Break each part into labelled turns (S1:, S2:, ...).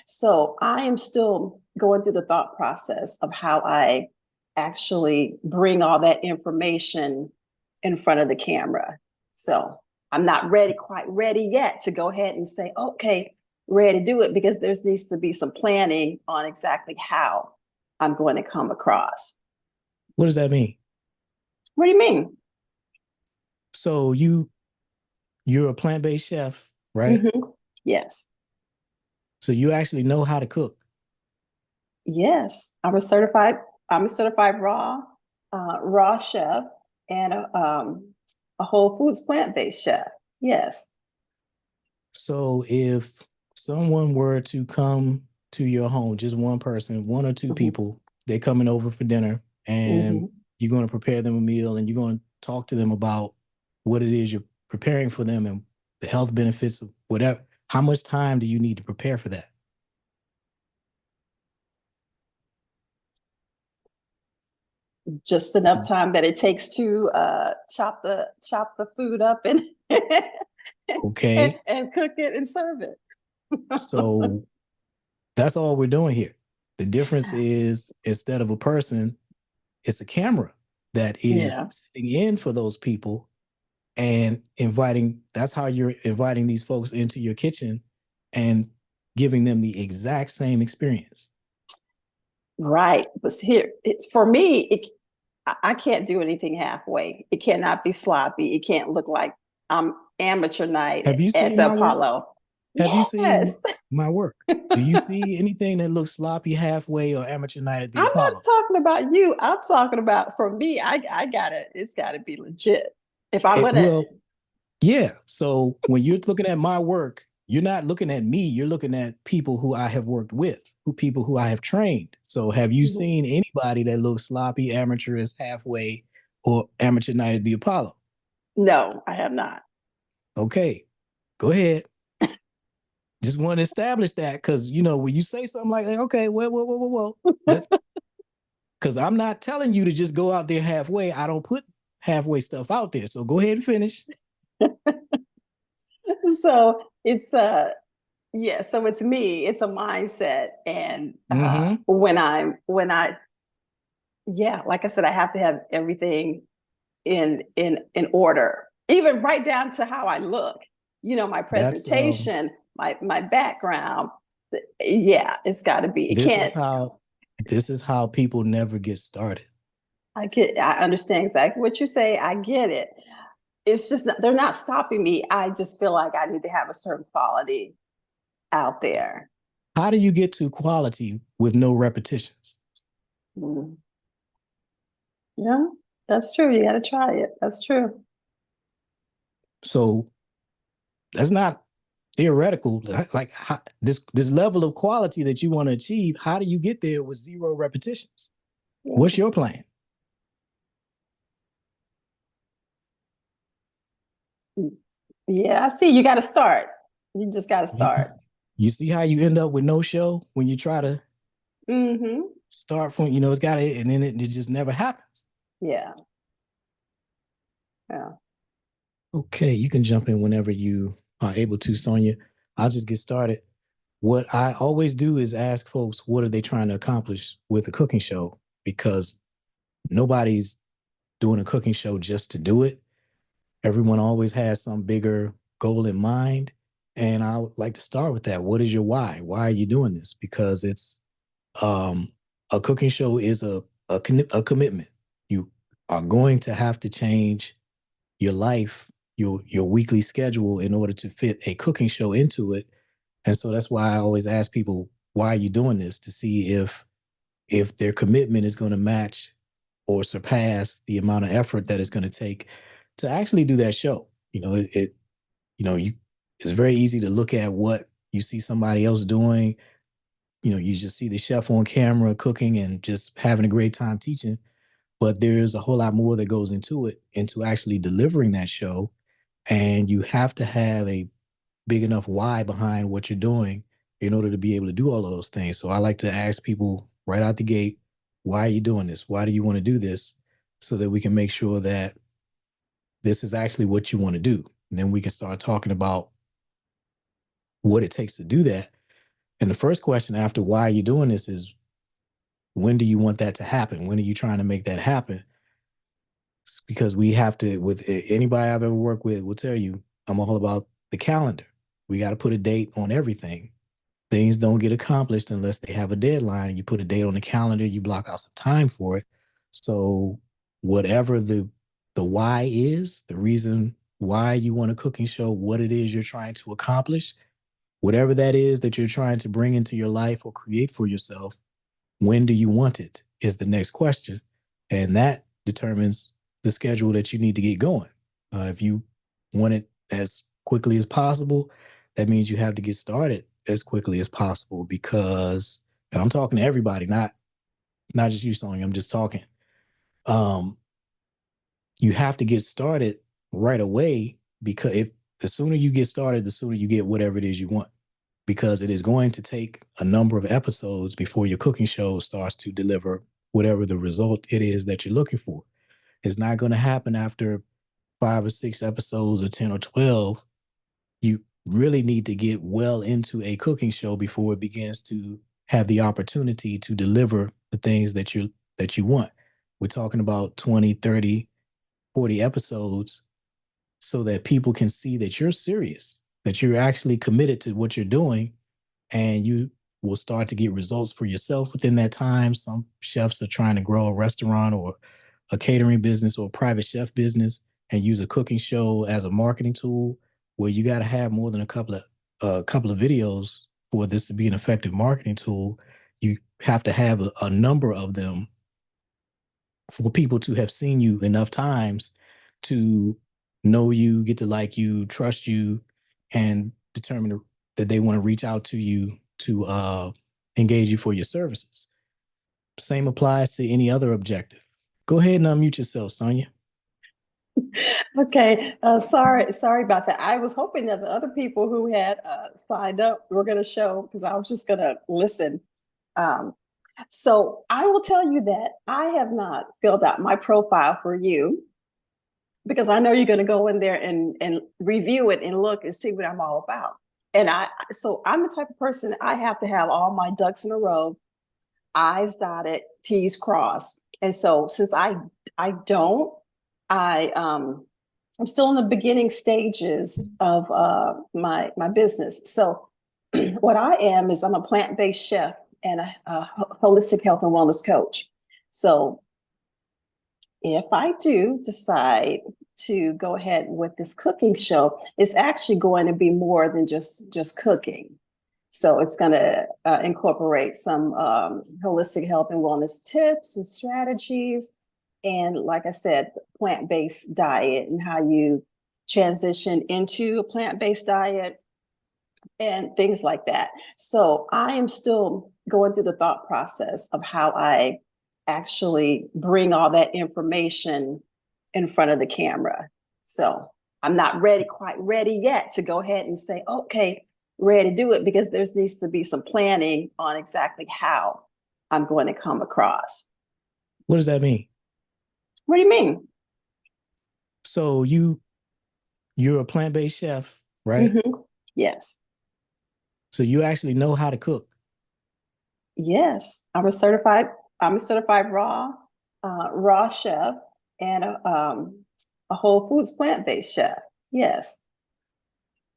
S1: So I am still going through the thought process of how I actually bring all that information in front of the camera. So I'm not ready, quite ready yet to go ahead and say, okay, ready to do it, because there needs to be some planning on exactly how I'm going to come across.
S2: What does that mean?
S1: What do you mean?
S2: So you're a plant-based chef, right?
S1: Mm-hmm. Yes.
S2: So you actually know how to cook.
S1: Yes. I'm a certified raw chef and a whole foods plant-based chef. Yes.
S2: So if someone were to come to your home, just one person, one or two
S1: Mm-hmm.
S2: people, they're coming over for dinner and
S1: Mm-hmm.
S2: you're going to prepare them a meal and you're going to talk to them about what it is you're preparing for them and the health benefits of whatever. How much time do you need to prepare for that?
S1: Just enough time that it takes to chop the food up and
S2: Okay.
S1: and cook it and serve it.
S2: So that's all we're doing here. The difference is instead of a person, it's a camera that is
S1: Yeah.
S2: sitting in for those people and inviting. That's how you're inviting these folks into your kitchen and giving them the exact same experience.
S1: Right. But here, it's for me, I can't do anything halfway. It cannot be sloppy. It can't look like I'm amateur night
S2: Have you
S1: at
S2: seen
S1: the
S2: my work?
S1: Apollo.
S2: Have you
S1: Yes.
S2: seen my work? Do you see anything that looks sloppy halfway or amateur night at the
S1: I'm not
S2: Apollo?
S1: talking about you. I'm talking about for me, I gotta, it's gotta be legit. If I'm gonna,
S2: Well, yeah. So when you're looking at my work, you're not looking at me. You're looking at people who I have worked with, who people who I have trained. So have you seen anybody that looks sloppy, amateurish, halfway, or amateur night at the Apollo?
S1: no, I have not.
S2: Okay, go ahead. Just want to establish that because when you say something like that, okay, well, because I'm not telling you to just go out there halfway. I don't put halfway stuff out there. So go ahead and finish.
S1: So it's yeah, so it's me, it's a mindset. And
S2: Mm-hmm.
S1: when I yeah, like I said, I have to have everything in order, even right down to how I look, my
S2: That's
S1: presentation, my background. Yeah, it's got to be. It
S2: this is
S1: can't.
S2: how this is how people never get started.
S1: I understand exactly what you say. I get it. It's just they're not stopping me. I just feel like I need to have a certain quality out there.
S2: How do you get to quality with no repetitions?
S1: Mm. Yeah, that's true. You got to try it. That's true.
S2: So that's not theoretical. Like this level of quality that you want to achieve, how do you get there with zero repetitions? What's
S1: Yeah.
S2: your plan?
S1: Yeah, I see. You got to start. You just got to
S2: You,
S1: start.
S2: you see how you end up with no show when you try to
S1: Mm-hmm.
S2: start from, it's got to, and then it just never happens.
S1: Yeah. Yeah.
S2: Okay, you can jump in whenever you are able to, Sonia. I'll just get started. What I always do is ask folks, what are they trying to accomplish with a cooking show? Because nobody's doing a cooking show just to do it. Everyone always has some bigger goal in mind. And I would like to start with that. What is your why? Why are you doing this? Because it's um, a cooking show is a commitment. You are going to have to change your life, your weekly schedule in order to fit a cooking show into it. And so that's why I always ask people, why are you doing this? To see if their commitment is going to match or surpass the amount of effort that it's going to take to actually do that show. You it's very easy to look at what you see somebody else doing. You just see the chef on camera cooking and just having a great time teaching. But there's a whole lot more that goes into it, into actually delivering that show. And you have to have a big enough why behind what you're doing in order to be able to do all of those things. So I like to ask people right out the gate, why are you doing this? Why do you want to do this? So that we can make sure that this is actually what you want to do. And then we can start talking about what it takes to do that. And the first question after why are you doing this is, when do you want that to happen? When are you trying to make that happen? It's because we have to, with anybody I've ever worked with will tell you, I'm all about the calendar. We got to put a date on everything. Things don't get accomplished unless they have a deadline. You put a date on the calendar, you block out some time for it. So whatever the why is, the reason why you want a cooking show, what it is you're trying to accomplish, whatever that is that you're trying to bring into your life or create for yourself, when do you want it is the next question. And that determines the schedule that you need to get going. If you want it as quickly as possible, that means you have to get started as quickly as possible because, and I'm talking to everybody, not just you, Sonia, I'm just talking. You have to get started right away because if the sooner you get started, the sooner you get whatever it is you want. Because it is going to take a number of episodes before your cooking show starts to deliver whatever the result it is that you're looking for. It's not going to happen after 5 or 6 episodes or 10 or 12. You really need to get well into a cooking show before it begins to have the opportunity to deliver the things that you want. We're talking about 20, 30, 40 episodes so that people can see that you're serious, that you're actually committed to what you're doing, and you will start to get results for yourself within that time. Some chefs are trying to grow a restaurant or a catering business or a private chef business and use a cooking show as a marketing tool where you got to have more than a couple of videos for this to be an effective marketing tool. You have to have a number of them for people to have seen you enough times to know you, get to like you, trust you, and determine that they want to reach out to you to engage you for your services. Same applies to any other objective. Go ahead and unmute yourself, Sonia.
S1: Okay, sorry about that. I was hoping that the other people who had signed up were going to show because I was just going to listen. Um, so I will tell you that I have not filled out my profile for you because I know you're going to go in there and review it and look and see what I'm all about. And so I'm the type of person I have to have all my ducks in a row, I's dotted, T's crossed. And so since I don't, I'm still in the beginning stages of my business. So what I am is I'm a plant-based chef and a holistic health and wellness coach. So if I do decide to go ahead with this cooking show, it's actually going to be more than just cooking. So it's going to incorporate some holistic health and wellness tips and strategies. And like I said, plant-based diet and how you transition into a plant-based diet and things like that. So I am still going through the thought process of how I actually bring all that information in front of the camera. So I'm not quite ready yet to go ahead and say, okay, ready to do it because there needs to be some planning on exactly how I'm going to come across.
S2: What does that mean?
S1: What do you mean?
S2: So you're a plant-based chef, right?
S1: Mm-hmm. Yes.
S2: So you actually know how to cook.
S1: Yes. I'm a certified raw chef and a whole foods plant-based chef. Yes.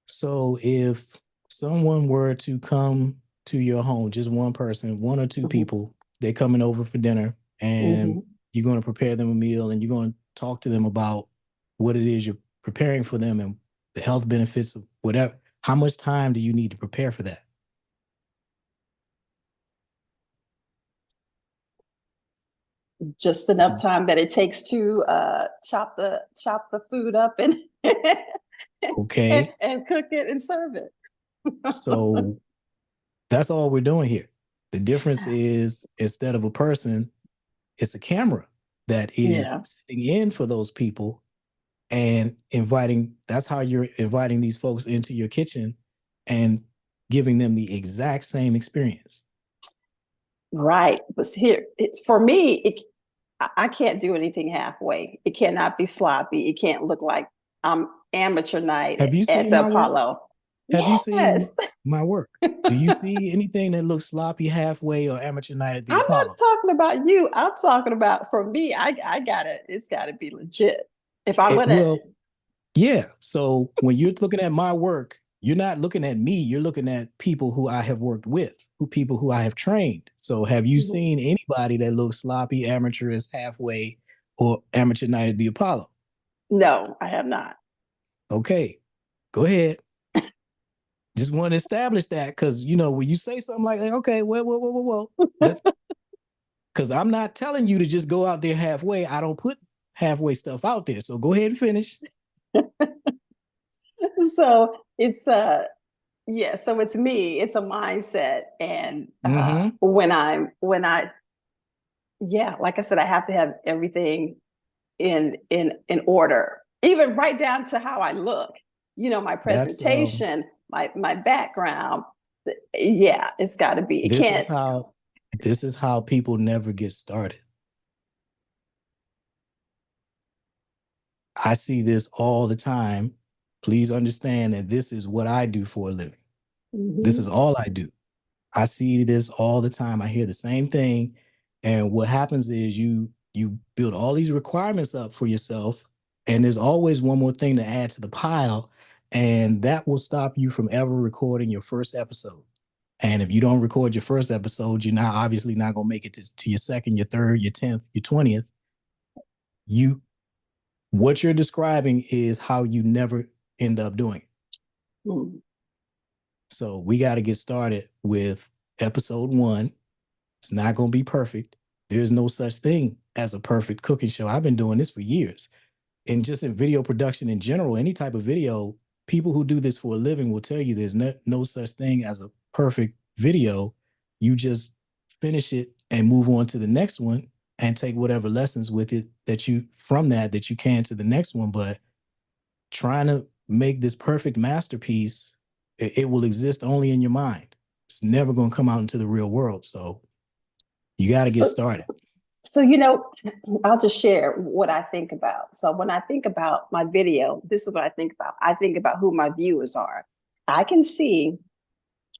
S2: So if someone were to come to your home, just one person, one or 2
S1: Mm-hmm.
S2: people, they're coming over for dinner and
S1: Mm-hmm.
S2: you're going to prepare them a meal and you're going to talk to them about what it is you're preparing for them and the health benefits of whatever. How much time do you need to prepare for that?
S1: Just enough time that it takes to chop the food up and
S2: Okay.
S1: and cook it and serve it.
S2: So that's all we're doing here. The difference is instead of a person, it's a camera that is
S1: Yeah.
S2: sitting in for those people and inviting. That's how you're inviting these folks into your kitchen and giving them the exact same experience.
S1: Right. But here, it's for me, I can't do anything halfway. It cannot be sloppy. It can't look like I'm amateur night
S2: Have you
S1: at
S2: seen
S1: the
S2: my work?
S1: Apollo.
S2: Have you
S1: Yes.
S2: seen my work? Do you see anything that looks sloppy halfway or amateur night at the
S1: I'm not
S2: Apollo?
S1: talking about you. I'm talking about for me. I gotta. It's gotta be legit. If I'm gonna.
S2: Well, yeah. So when you're looking at my work, you're not looking at me. You're looking at people who I have worked with, who people who I have trained. So have you
S1: Mhm.
S2: seen anybody that looks sloppy, amateurish, halfway, or amateur night at the Apollo?
S1: No, I have not.
S2: Okay, go ahead. Just want to establish that because you know when you say something like, okay, well, because I'm not telling you to just go out there halfway. I don't put halfway stuff out there. So go ahead and finish.
S1: So it's yeah. So it's me. It's a mindset, and
S2: Mm-hmm.
S1: when I yeah, like I said, I have to have everything in order, even right down to how I look. You know, my
S2: That's
S1: presentation, my background. Yeah, it's got to be. It
S2: this is
S1: can't.
S2: how this is how people never get started. I see this all the time. Please understand that this is what I do for a living. This is
S1: Mhm.
S2: all I do. I see this all the time. I hear the same thing. And what happens is you build all these requirements up for yourself, and there's always one more thing to add to the pile, and that will stop you from ever recording your first episode. And if you don't record your first episode, you're not obviously not gonna make it to your second, your third, your 10th, your 20th. You what you're describing is how you never end up doing it.
S1: Mhm.
S2: So we got to get started with episode one. It's not going to be perfect. There's no such thing as a perfect cooking show. I've been doing this for years. And just in video production in general, any type of video, people who do this for a living will tell you there's no such thing as a perfect video. You just finish it and move on to the next one and take whatever lessons with it that you from that you can to the next one. But trying to make this perfect masterpiece, it will exist only in your mind. It's never going to come out into the real world. So you got to get
S1: So,
S2: started.
S1: so I'll just share what I think about. So when I think about my video, this is what I think about. I think about who my viewers are. I can see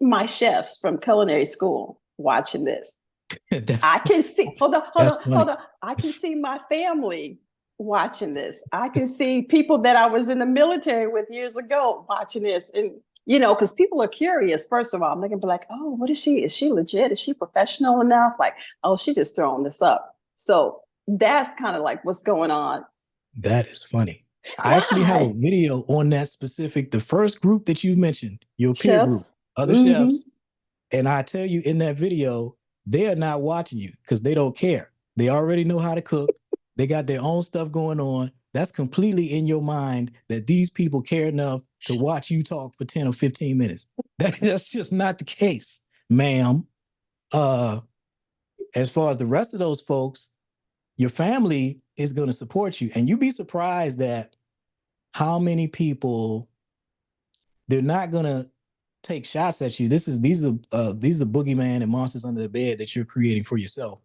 S1: my chefs from culinary school watching this.
S2: that's
S1: I can see, hold on, hold
S2: that's
S1: on, hold
S2: funny.
S1: on. I can see my family watching this. I can see people that I was in the military with years ago watching this. And, because people are curious, first of all, they can be like, oh, what is she? Is she legit? Is she professional enough? Like, oh, she's just throwing this up. So that's kind of like what's going on.
S2: That is funny. I actually have a
S1: Why?
S2: video on that specific, the first group that you mentioned, your peer group,
S1: Chefs?
S2: other
S1: Mm-hmm.
S2: chefs. And I tell you in that video, they are not watching you because they don't care. They already know how to cook. They got their own stuff going on. That's completely in your mind that these people care enough to watch you talk for 10 or 15 minutes. That's just not the case, ma'am. Uh, as far as the rest of those folks, your family is going to support you. And you'd be surprised that how many people they're not going to take shots at you. These are boogeyman and monsters under the bed that you're creating for yourself.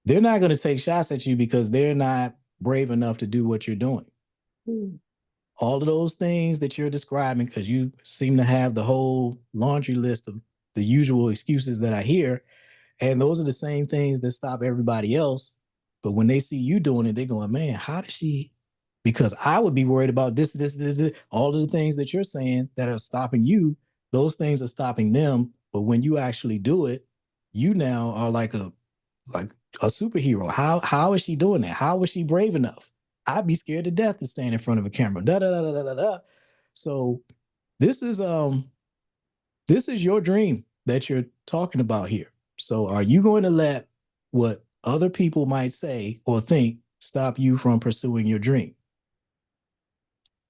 S2: They're not going to take shots at you because they're not brave enough to do what you're doing.
S1: Mm.
S2: All of those things that you're describing, because you seem to have the whole laundry list of the usual excuses that I hear, and those are the same things that stop everybody else. But when they see you doing it, they're going, man, how does she? Because I would be worried about this, all of the things that you're saying that are stopping you. Those things are stopping them. But when you actually do it, you now are like a superhero. How is she doing that? How is she brave enough? I'd be scared to death to stand in front of a camera. Da da da da da da. So this is this is your dream that you're talking about here. So are you going to let what other people might say or think stop you from pursuing your dream?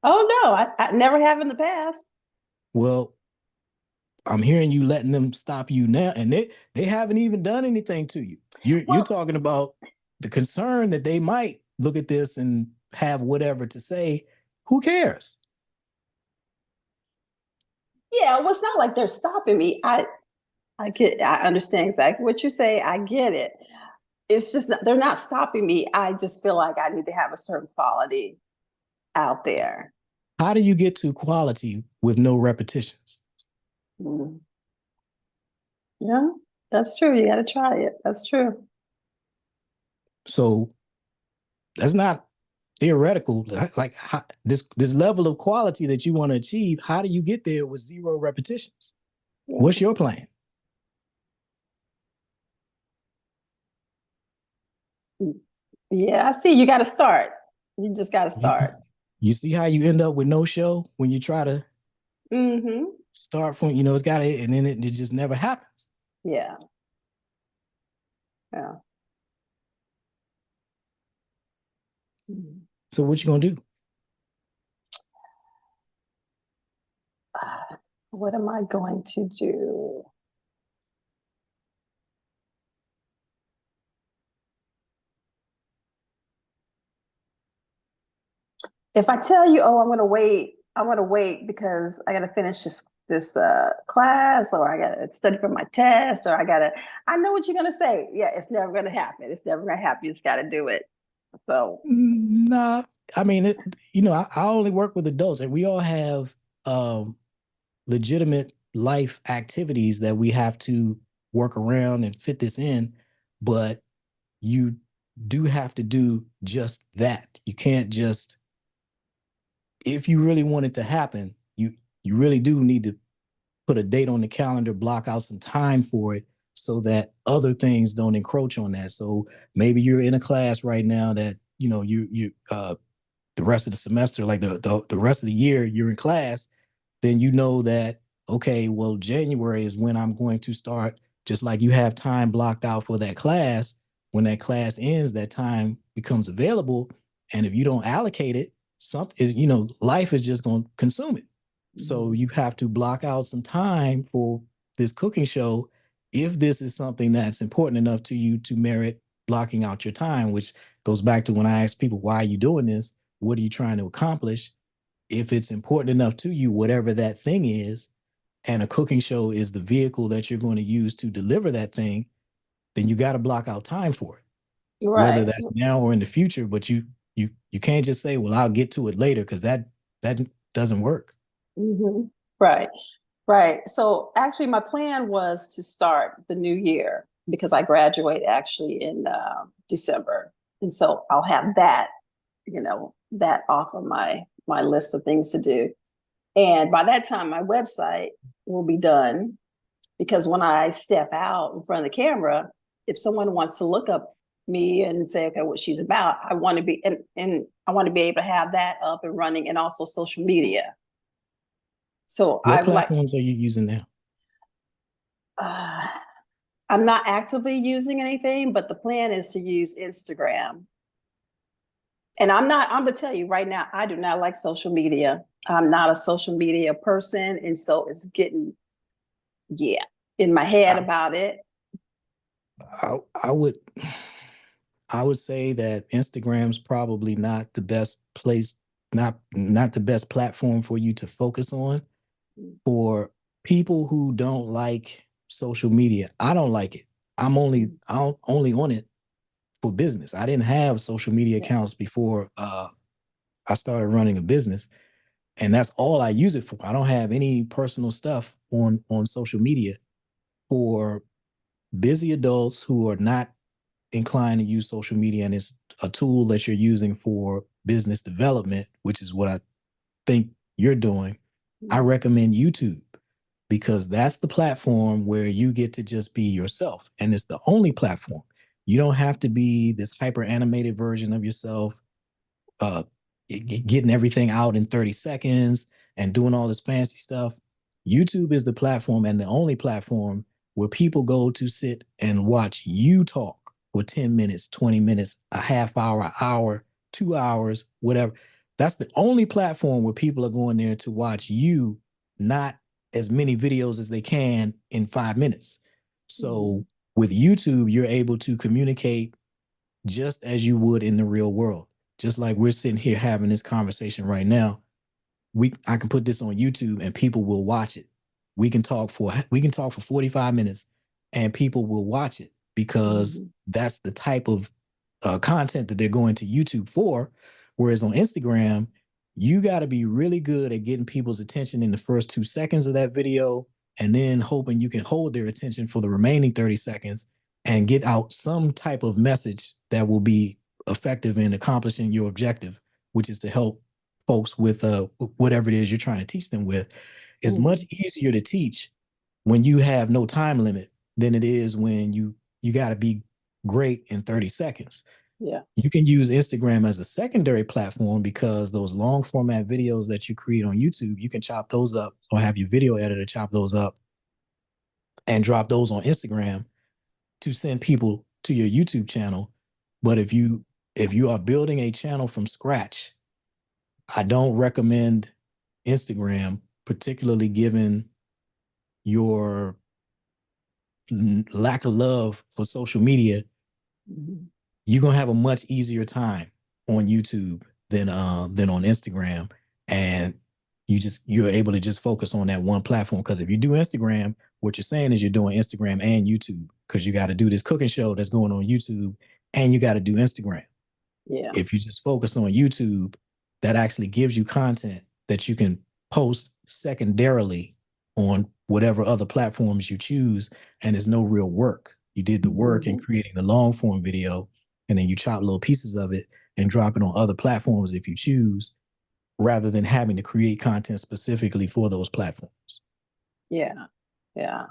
S1: Oh, no, I never have in the past.
S2: Well, I'm hearing you letting them stop you now, and they haven't even done anything to you. You're
S1: Well,
S2: talking about the concern that they might look at this and have whatever to say. Who cares?
S1: yeah, well, it's not like they're stopping me. I understand exactly what you say. I get it. It's just they're not stopping me. I just feel like I need to have a certain quality out there.
S2: How do you get to quality with no repetitions?
S1: Mm. Yeah, that's true. You got to try it. That's true.
S2: So that's not theoretical. Like this level of quality that you want to achieve, how do you get there with zero repetitions? What's
S1: Yeah.
S2: your plan?
S1: Yeah, I see. You got to start. You just got to
S2: You,
S1: start.
S2: you see how you end up with no show when you try to
S1: Mm-hmm.
S2: start from, it's got to, and then it just never happens.
S1: Yeah. Yeah. Mhm.
S2: So what you gonna do?
S1: What am I going to do? If I tell you, oh, I'm gonna wait because I gotta finish this class, or I gotta study for my test, or I know what you're gonna say. Yeah, it's never gonna happen. It's never gonna happen. You just gotta do it. So
S2: Nah, I mean, I only work with adults, and we all have um, legitimate life activities that we have to work around and fit this in. But you do have to do just that. You can't just, if you really want it to happen, you really do need to put a date on the calendar, block out some time for it so that other things don't encroach on that. So maybe you're in a class right now that, the rest of the semester, like the rest of the year you're in class, then you know that, okay, well, January is when I'm going to start, just like you have time blocked out for that class. When that class ends, that time becomes available. And if you don't allocate it, something is, life is just going to consume it. So
S1: mhm.
S2: you have to block out some time for this cooking show if this is something that's important enough to you to merit blocking out your time, which goes back to when I ask people, why are you doing this? What are you trying to accomplish? If it's important enough to you, whatever that thing is, and a cooking show is the vehicle that you're going to use to deliver that thing, then you got to block out time for it, whether
S1: Right.
S2: that's now or in the future. But you can't just say, well, I'll get to it later, because that doesn't work.
S1: Hmm. Right. Right. So actually, my plan was to start the new year because I graduate actually in December, and so I'll have that, that off of my list of things to do. And by that time, my website will be done because when I step out in front of the camera, if someone wants to look up me and say, okay, what she's about, I want to be and I want to be able to have that up and running, and also social media. So I
S2: What
S1: would like.
S2: platforms are you using now?
S1: Uh, I'm not actively using anything, but the plan is to use Instagram. And I'm gonna tell you right now, I do not like social media. I'm not a social media person. And so it's getting, yeah, in my head
S2: I,
S1: about it.
S2: I would I would say that Instagram's probably not the best place, not the best platform for you to focus on. For people who don't like social media, I don't like it. I'm only on it for business. I didn't have social media
S1: Yeah.
S2: accounts before I started running a business, and that's all I use it for. I don't have any personal stuff on social media. For busy adults who are not inclined to use social media, and it's a tool that you're using for business development, which is what I think you're doing, I recommend YouTube, because that's the platform where you get to just be yourself. And it's the only platform. You don't have to be this hyper animated version of yourself, uh, getting everything out in 30 seconds and doing all this fancy stuff. YouTube is the platform, and the only platform where people go to sit and watch you talk for 10 minutes, 20 minutes, a half hour, an hour, 2 hours, whatever. That's the only platform where people are going there to watch you, not as many videos as they can in 5 minutes.
S1: Mm-hmm.
S2: So with YouTube, you're able to communicate just as you would in the real world. Just like we're sitting here having this conversation right now, I can put this on YouTube and people will watch it. We can talk for 45 minutes and people will watch it, because
S1: Mm-hmm.
S2: that's the type of content that they're going to YouTube for. Whereas on Instagram, you got to be really good at getting people's attention in the first 2 seconds of that video, and then hoping you can hold their attention for the remaining 30 seconds and get out some type of message that will be effective in accomplishing your objective, which is to help folks with whatever it is you're trying to teach them with. It's much
S1: Mhm.
S2: easier to teach when you have no time limit than it is when you got to be great in 30 seconds.
S1: Yeah.
S2: You can use Instagram as a secondary platform because those long format videos that you create on YouTube, you can chop those up or have your video editor chop those up and drop those on Instagram to send people to your YouTube channel. But if you are building a channel from scratch, I don't recommend Instagram, particularly given your lack of love for social media.
S1: Mhm.
S2: You're gonna have a much easier time on YouTube than on Instagram, and you're able to just focus on that one platform. Because if you do Instagram, what you're saying is you're doing Instagram and YouTube because you got to do this cooking show that's going on YouTube, and you got to do Instagram.
S1: Yeah.
S2: If you just focus on YouTube, that actually gives you content that you can post secondarily on whatever other platforms you choose, and it's no real work. You did the work in
S1: Mhm.
S2: creating the long form video, and then you chop little pieces of it and drop it on other platforms if you choose, rather than having to create content specifically for those platforms.
S1: Yeah. Yeah.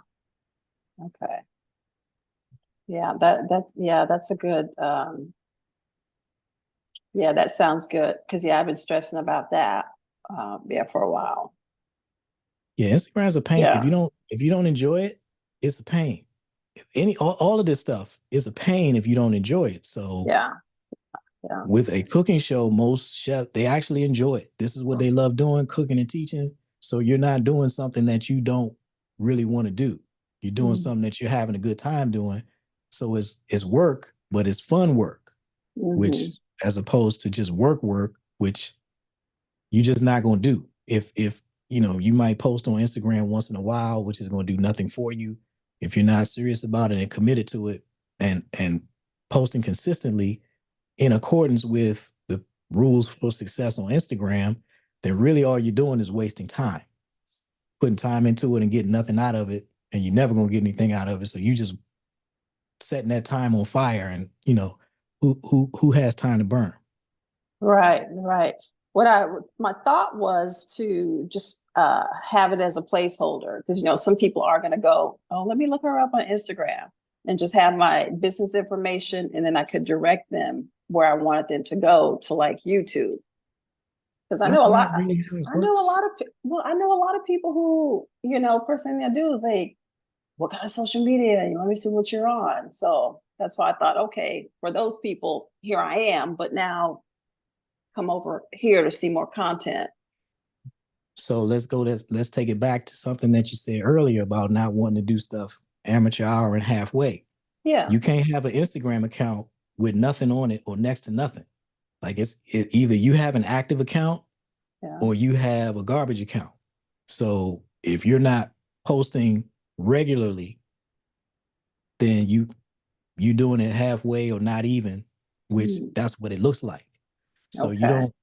S1: Okay. Yeah, that's a good yeah, that sounds good. Cause yeah, I've been stressing about that yeah, for a while.
S2: Yeah, Instagram's a pain. If
S1: Yeah.
S2: you don't if you don't enjoy it, it's a pain. All of this stuff is a pain if you don't enjoy it. So
S1: Yeah. Yeah.
S2: with a cooking show, most chefs they actually enjoy it. This is what they love doing, cooking and teaching. So you're not doing something that you don't really want to do. You're doing
S1: Mm-hmm.
S2: something that you're having a good time doing. So it's work, but it's fun work, which
S1: Mm-hmm.
S2: as opposed to just work, which you're just not going to do. If you might post on Instagram once in a while, which is going to do nothing for you. If you're not serious about it and committed to it and posting consistently, in accordance with the rules for success on Instagram, then really all you're doing is wasting time, putting time into it and getting nothing out of it. And you're never going to get anything out of it. So you just setting that time on fire. And, who has time to burn?
S1: Right, right. What I my thought was to just have it as a placeholder because some people are going to go, oh, let me look her up on Instagram and just have my business information, and then I could direct them where I wanted them to go to like YouTube because I know
S2: That's
S1: a lot.
S2: not really how it
S1: I know a
S2: works.
S1: lot of well, I know a lot of people who first thing they do is like, what kind of social media? Let me see what you're on. So that's why I thought, okay, for those people, here I am, but now come over here to see more content.
S2: So let's take it back to something that you said earlier about not wanting to do stuff amateur hour and halfway.
S1: Yeah.
S2: You can't have an Instagram account with nothing on it or next to nothing. Like either you have an active account
S1: Yeah.
S2: or you have a garbage account. So if you're not posting regularly, then you doing it halfway or not even, which
S1: Mm.
S2: that's what it looks like. So you
S1: Okay.
S2: don't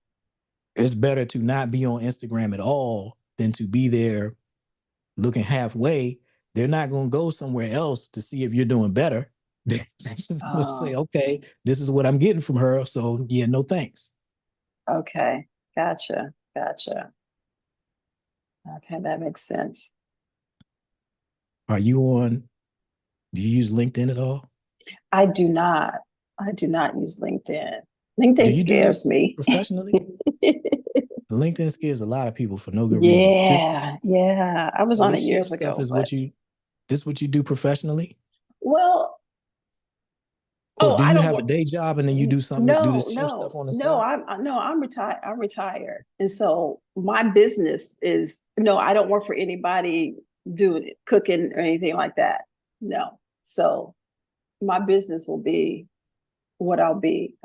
S2: it's better to not be on Instagram at all than to be there looking halfway. They're not going to go somewhere else to see if you're doing better. They're just going to say,
S1: Oh,
S2: okay, this is what I'm getting from her. So, yeah, no thanks.
S1: okay. Gotcha. Gotcha. Okay, that makes sense.
S2: Are you on? Do you use LinkedIn at all?
S1: I do not. I do not use LinkedIn.
S2: Do
S1: LinkedIn
S2: you do this
S1: scares me.
S2: professionally? LinkedIn scares a lot of people for no good reason.
S1: Yeah, yeah. I was
S2: So
S1: on it
S2: this chef
S1: years
S2: stuff
S1: ago,
S2: is
S1: but
S2: what you do professionally?
S1: well,
S2: Or
S1: oh,
S2: do
S1: I
S2: you
S1: don't
S2: have a
S1: work.
S2: day job and then you do
S1: No,
S2: this chef stuff
S1: no,
S2: on the
S1: no.
S2: side?
S1: I'm retired. I'm retired, and so my business is no. I don't work for anybody doing it, cooking or anything like that. No. So my business will be what I'll be.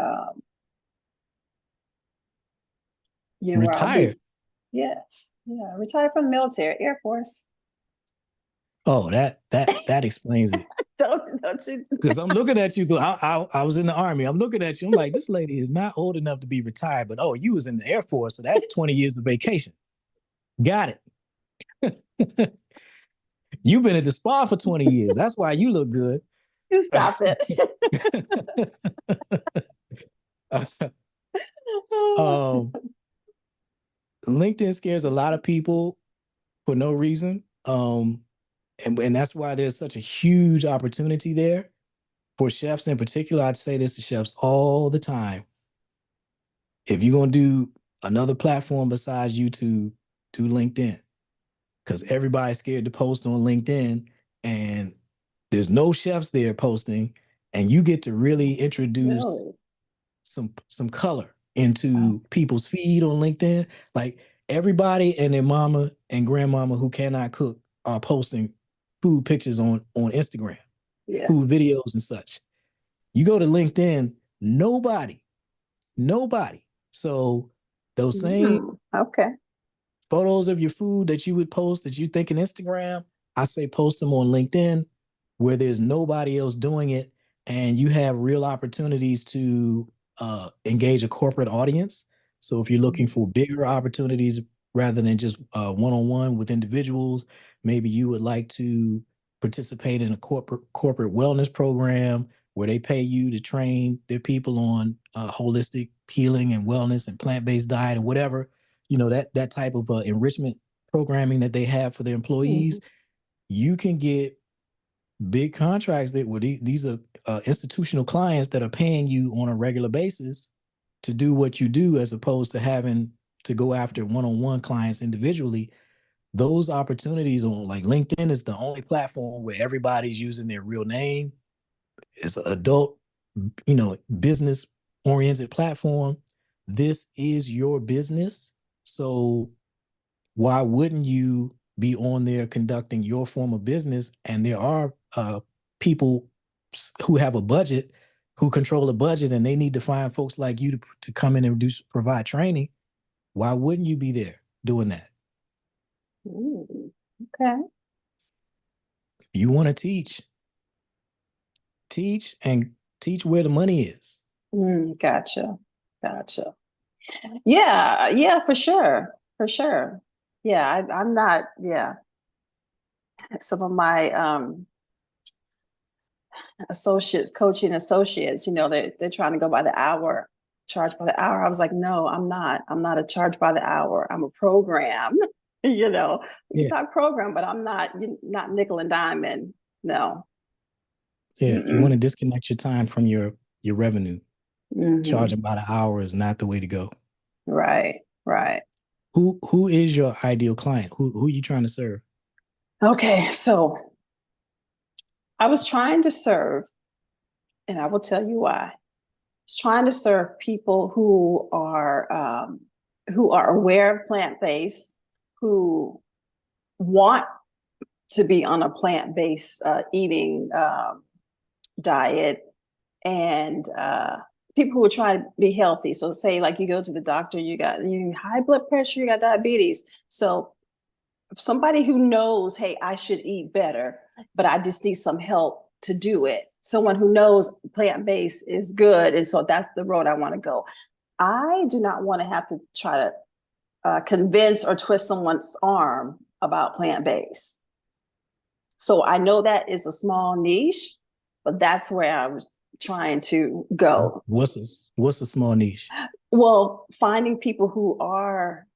S1: Where I'll be.
S2: Retired.
S1: Yes, yeah. Retired from the military, Air Force.
S2: Oh, that explains it.
S1: Don't you?
S2: Because I'm looking at you. I was in the army. I'm looking at you. I'm like, this lady is not old enough to be retired, but oh, you was in the Air Force, so that's 20 years of vacation. Got it. You've been at the spa for 20 years. That's why you look good.
S1: You stop it.
S2: um, LinkedIn scares a lot of people for no reason. And that's why there's such a huge opportunity there for chefs in particular. I'd say this to chefs all the time. If you're going to do another platform besides YouTube, do LinkedIn, because everybody's scared to post on LinkedIn and there's no chefs there posting, and you get to really introduce
S1: Really?
S2: some color into people's feed on LinkedIn. Like everybody and their mama and grandmama who cannot cook are posting food pictures on Instagram,
S1: Yeah.
S2: food videos and such. You go to LinkedIn, nobody. So those same
S1: Okay.
S2: photos of your food that you would post that you think in Instagram, I say post them on LinkedIn where there's nobody else doing it, and you have real opportunities to engage a corporate audience. So if you're looking for bigger opportunities rather than just one-on-one with individuals, maybe you would like to participate in a corporate wellness program where they pay you to train their people on holistic healing and wellness and plant-based diet and whatever, that type of enrichment programming that they have for their employees. You can get big contracts that were these are institutional clients that are paying you on a regular basis to do what you do, as opposed to having to go after one-on-one clients individually. Those opportunities on like LinkedIn is the only platform where everybody's using their real name. It's an adult, business oriented platform. This is your business. So why wouldn't you be on there conducting your form of business? And there are people who have a budget, who control a budget, and they need to find folks like you to come in and provide training. Why wouldn't you be there doing that?
S1: Okay.
S2: You want to teach where the money is.
S1: Gotcha. Yeah, for sure. For sure. Yeah, I'm not, yeah. Some of my associates, coaching associates, they're trying to go by the hour, charge by the hour. I was like, no, I'm not. I'm not a charge by the hour. I'm a program. We can
S2: Yeah.
S1: talk program, but I'm not nickel and diamond. No.
S2: Yeah. You want to
S1: Mm-mm.
S2: disconnect your time from your revenue.
S1: Mm-hmm.
S2: Charging by the hour is not the way to go.
S1: Right.
S2: Who is your ideal client? Who are you trying to serve?
S1: Okay, so I was trying to serve, and I will tell you why. I was trying to serve people who are aware of plant-based, who want to be on a plant-based eating diet, and people who are trying to be healthy. So say like you go to the doctor, you got high blood pressure, you got diabetes. So somebody who knows, hey, I should eat better, but I just need some help to do it. Someone who knows plant-based is good. And so that's the road I want to go. I do not want to have to try to convince or twist someone's arm about plant-based. So I know that is a small niche, but that's where I was trying to go.
S2: What's a small niche?
S1: Well, finding people who are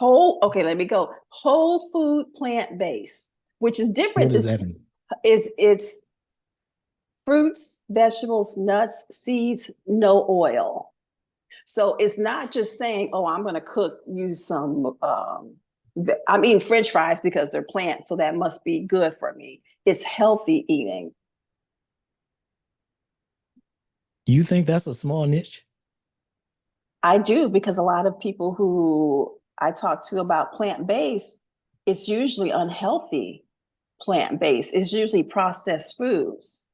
S1: let me go. Whole food plant-based, which is different.
S2: What does that mean?
S1: It's fruits, vegetables, nuts, seeds, no oil. So it's not just saying, oh, I'm going to use some, I'm eating French fries because they're plants, so that must be good for me. It's healthy eating.
S2: You think that's a small niche?
S1: I do, because a lot of people who I talk to about plant-based, it's usually unhealthy plant-based. It's usually processed foods,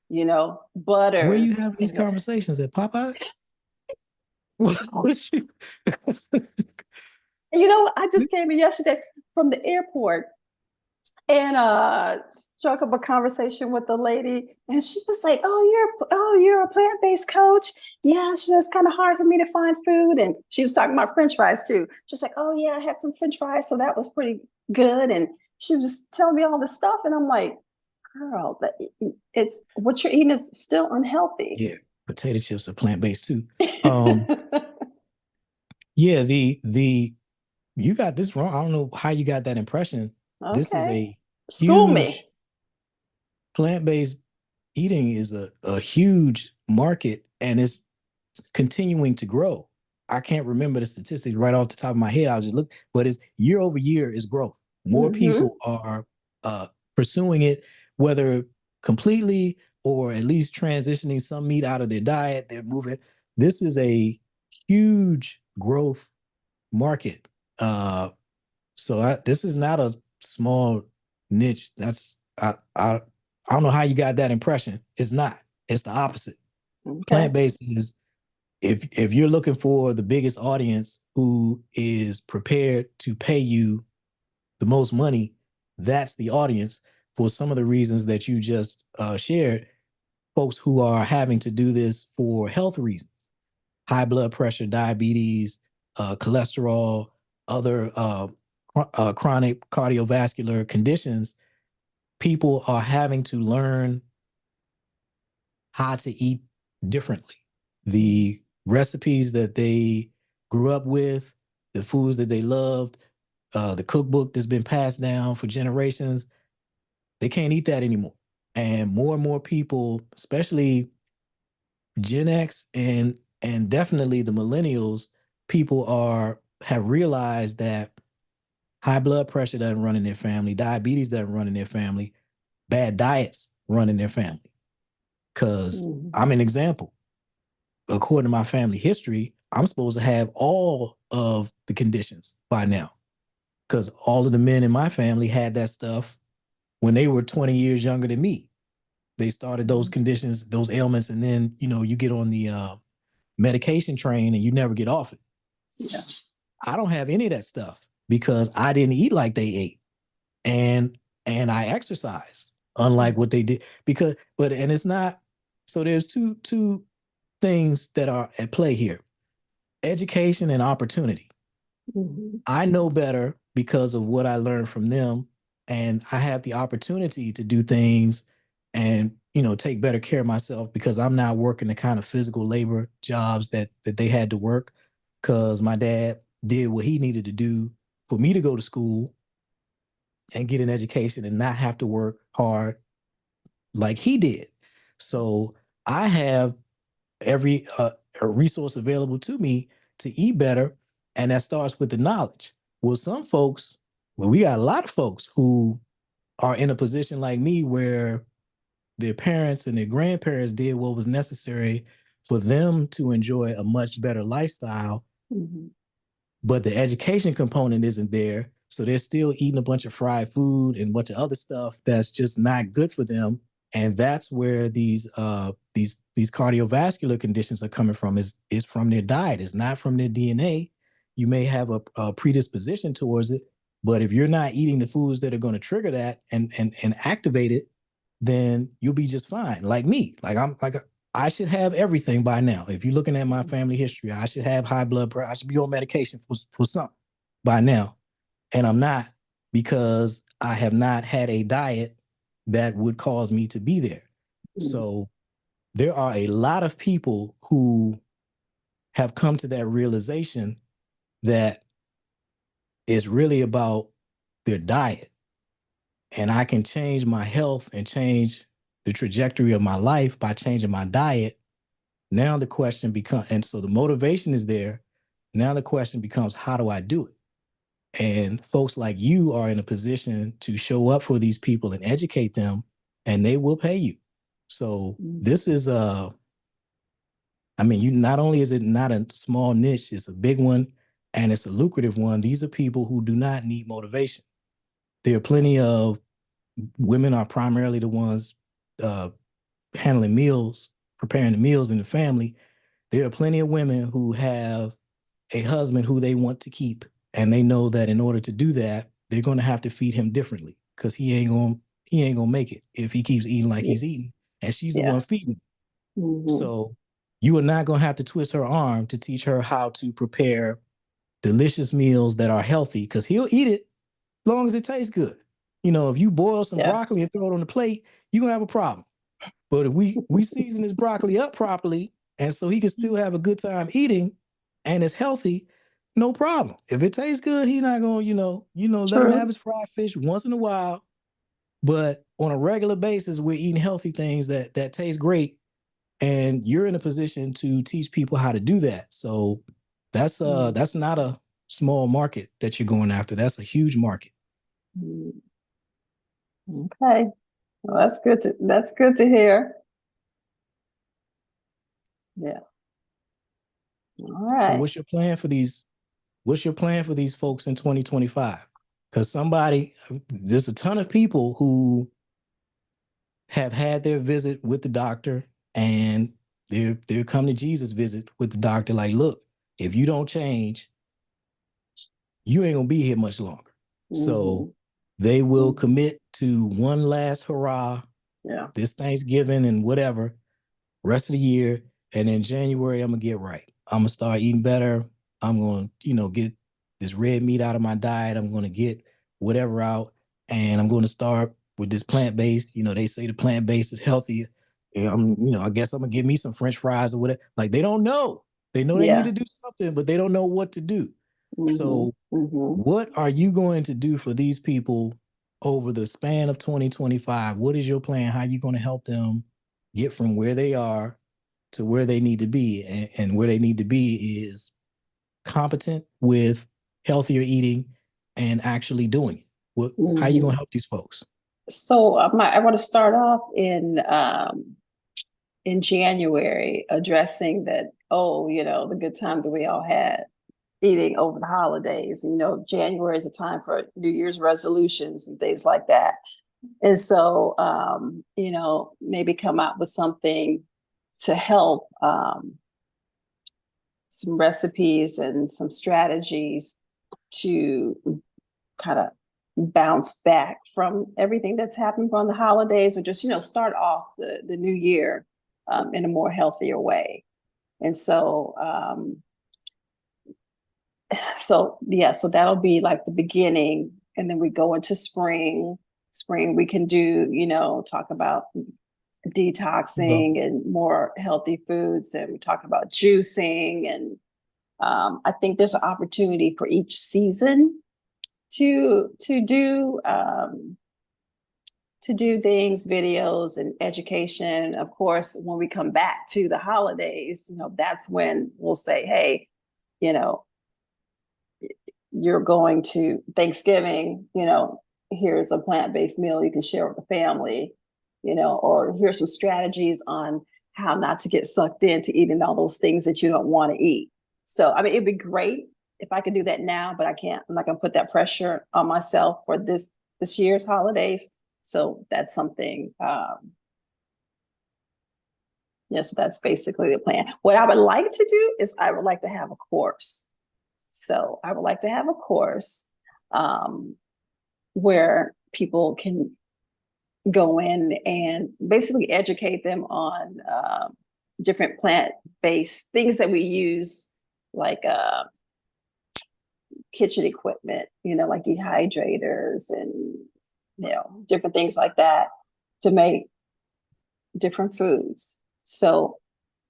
S2: Where you
S1: butters.
S2: have these conversations at Popeyes? What you?
S1: I just came in yesterday from the airport and struck up a conversation with the lady, and she was like, you're a plant-based coach. Yeah, it's just kind of hard for me to find food. And she was talking about French fries too. She was like, oh yeah, I had some French fries, so that was pretty good. And she was telling me all this stuff, and I'm like, girl, it's what you're eating is still unhealthy.
S2: Yeah, potato chips are plant based too. Um, yeah, the you got this wrong. I don't know how you got that impression. This is
S1: Okay,
S2: a
S1: school me.
S2: huge plant-based eating is a huge market and it's continuing to grow. I can't remember the statistics right off the top of my head. I'll just look, but it's year over year is growth. More
S1: Mm-hmm.
S2: people are pursuing it, whether completely or at least transitioning some meat out of their diet. They're moving. This is a huge growth market. This is not a small niche. I don't know how you got that impression. It's not. It's the opposite.
S1: Okay.
S2: Plant based is if you're looking for the biggest audience who is prepared to pay you the most money, that's the audience for some of the reasons that you just shared. Folks who are having to do this for health reasons, high blood pressure, diabetes, cholesterol, other chronic cardiovascular conditions. People are having to learn how to eat differently. The recipes that they grew up with, the foods that they loved, the cookbook that's been passed down for generations, they can't eat that anymore. And more people, especially Gen X and definitely the millennials, people are have realized that high blood pressure doesn't run in their family, diabetes doesn't run in their family, bad diets run in their family. Because
S1: Mm-hmm.
S2: I'm an example. According to my family history, I'm supposed to have all of the conditions by now. Because all of the men in my family had that stuff when they were 20 years younger than me. They started those conditions, those ailments, and then you get on the medication train and you never get off it.
S1: Yeah.
S2: I don't have any of that stuff because I didn't eat like they ate, and I exercise unlike what they did and it's not. So there's two things that are at play here: education and opportunity.
S1: Mm-hmm.
S2: I know better because of what I learned from them, and I have the opportunity to do things and take better care of myself because I'm not working the kind of physical labor jobs that they had to work because my dad did what he needed to do for me to go to school and get an education and not have to work hard like he did. So I have every a resource available to me to eat better, and that starts with the knowledge. Well, we got a lot of folks who are in a position like me where their parents and their grandparents did what was necessary for them to enjoy a much better lifestyle,
S1: Mm-hmm.
S2: but the education component isn't there. So they're still eating a bunch of fried food and a bunch of other stuff that's just not good for them. And that's where these cardiovascular conditions are coming from is from their diet. It's not from their DNA. You may have a predisposition towards it, but if you're not eating the foods that are going to trigger that and activate it, then you'll be just fine. Like me, I should have everything by now. If you're looking at my family history, I should have high blood pressure. I should be on medication for something by now. And I'm not because I have not had a diet that would cause me to be there. So there are a lot of people who have come to that realization that it's really about their diet. And I can change my health and change the trajectory of my life by changing my diet. Now the question becomes, and so the motivation is there. Now the question becomes, how do I do it? And folks like you are in a position to show up for these people and educate them, and they will pay you. So this is I mean, you not only is it not a small niche, it's a big one and it's a lucrative one. These are people who do not need motivation. There are plenty of women are primarily the ones uh, handling meals, preparing the meals in the family. There are plenty of women who have a husband who they want to keep, and they know that in order to do that, they're going to have to feed him differently because he ain't gonna make it if he keeps eating like
S1: Yeah.
S2: he's eating, and she's the
S1: Yeah.
S2: one feeding.
S1: Mm-hmm.
S2: So you are not going to have to twist her arm to teach her how to prepare delicious meals that are healthy because he'll eat it as long as it tastes good. if you boil some
S1: Yeah.
S2: broccoli and throw it on the plate, you're gonna have a problem. But if we season his broccoli up properly, and so he can still have a good time eating, and it's healthy, no problem. If it tastes good, he not gonna, let him have
S1: True.
S2: his fried fish once in a while. But on a regular basis, we're eating healthy things that taste great, and you're in a position to teach people how to do that. So that's not a small market that you're going after. That's a huge market.
S1: Mm. Okay. Well, that's good to hear. Yeah. All
S2: So
S1: right.
S2: what's your plan for these folks in 2025? Because there's a ton of people who have had their visit with the doctor, and they're come to Jesus visit with the doctor. Like, look, if you don't change, you ain't gonna be here much longer. So
S1: Hmm.
S2: they will
S1: Hmm.
S2: commit to one last hurrah
S1: Yeah.
S2: this Thanksgiving and whatever, rest of the year. And in January, I'm gonna get right. I'm gonna start eating better. I'm gonna, get this red meat out of my diet. I'm gonna get whatever out, and I'm gonna start with this plant based. They say the plant based is healthier. And I guess I'm gonna give me some French fries or whatever. Like they don't know. They know they need
S1: Yeah.
S2: to do something, but they don't know what to do.
S1: Hmm.
S2: So,
S1: Hmm.
S2: what are you going to do for these people over the span of 2025? What is your plan? How are you going to help them get from where they are to where they need to be? And where they need to be is competent with healthier eating and actually doing it. How are you going to
S1: Hmm.
S2: help these folks?
S1: So I want to start off in January addressing that, oh, the good time that we all had eating over the holidays. January is a time for New Year's resolutions and things like that. And so, maybe come out with something to help, some recipes and some strategies to kind of bounce back from everything that's happened from the holidays, or just, start off the new year in a more healthier way. And so yeah, so that'll be like the beginning. And then we go into spring we can do, talk about
S2: Well,
S1: detoxing and more healthy foods, and we talk about juicing. And I think there's an opportunity for each season to to do things, videos and education. Of course, when we come back to the holidays, that's when we'll say, hey, you know you're going to Thanksgiving, here's a plant-based meal you can share with the family, or here's some strategies on how not to get sucked into eating all those things that you don't want to eat. So, I mean, it'd be great if I could do that now, but I can't. I'm not going to put that pressure on myself for this year's holidays. So that's something. So that's basically the plan. What I would like to do is I would like to have a course. So I would like to have a course um, where people can go in and basically educate them on different plant-based things that we use, like kitchen equipment, like dehydrators and different things like that to make different foods. So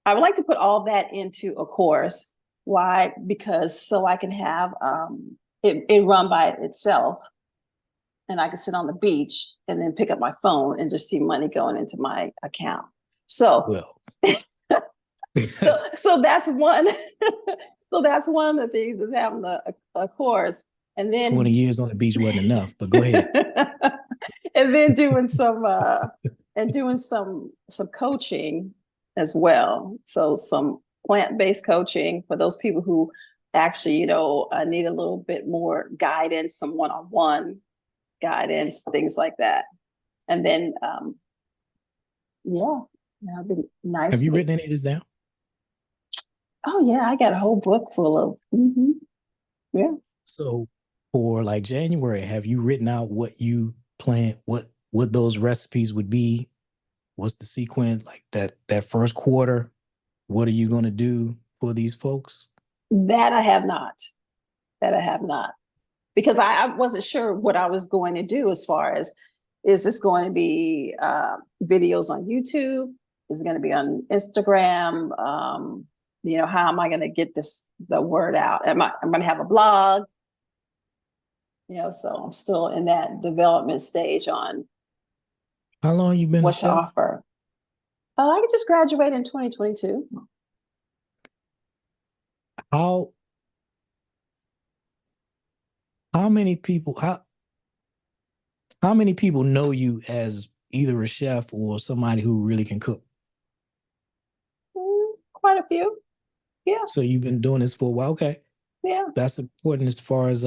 S1: I would like to put all that into a course. Why? Because so I can have it run by itself, and I can sit on the beach and then pick up my phone and just see money going into my account. So,
S2: well,
S1: so that's one. So that's one of the things is having a course, and then
S2: 20 years on the beach wasn't enough, but go ahead.
S1: and then doing some coaching as well. So some plant-based coaching for those people who actually, need a little bit more guidance, some one-on-one guidance, things like that. And then, yeah, it'd be nice
S2: Have
S1: to
S2: you
S1: get.
S2: written any of this down?
S1: Oh yeah, I got a whole book full of. Yeah.
S2: So for like January, have you written out what you plan, what those recipes would be? What's the sequence like that first quarter? What are you going to do for these folks?
S1: That I have not. That I have not. because I wasn't sure what I was going to do as far as, is this going to be videos on YouTube? Is it going to be on Instagram? How am I going to get the word out? I'm going to have a blog? So I'm still in that development stage on
S2: How long you been a
S1: what to
S2: chef?
S1: offer. I just graduated in 2022.
S2: How how many people how many people know you as either a chef or somebody who really can cook?
S1: Quite a few. Yeah,
S2: So you've been doing this for a while. Okay.
S1: yeah.
S2: That's important as far as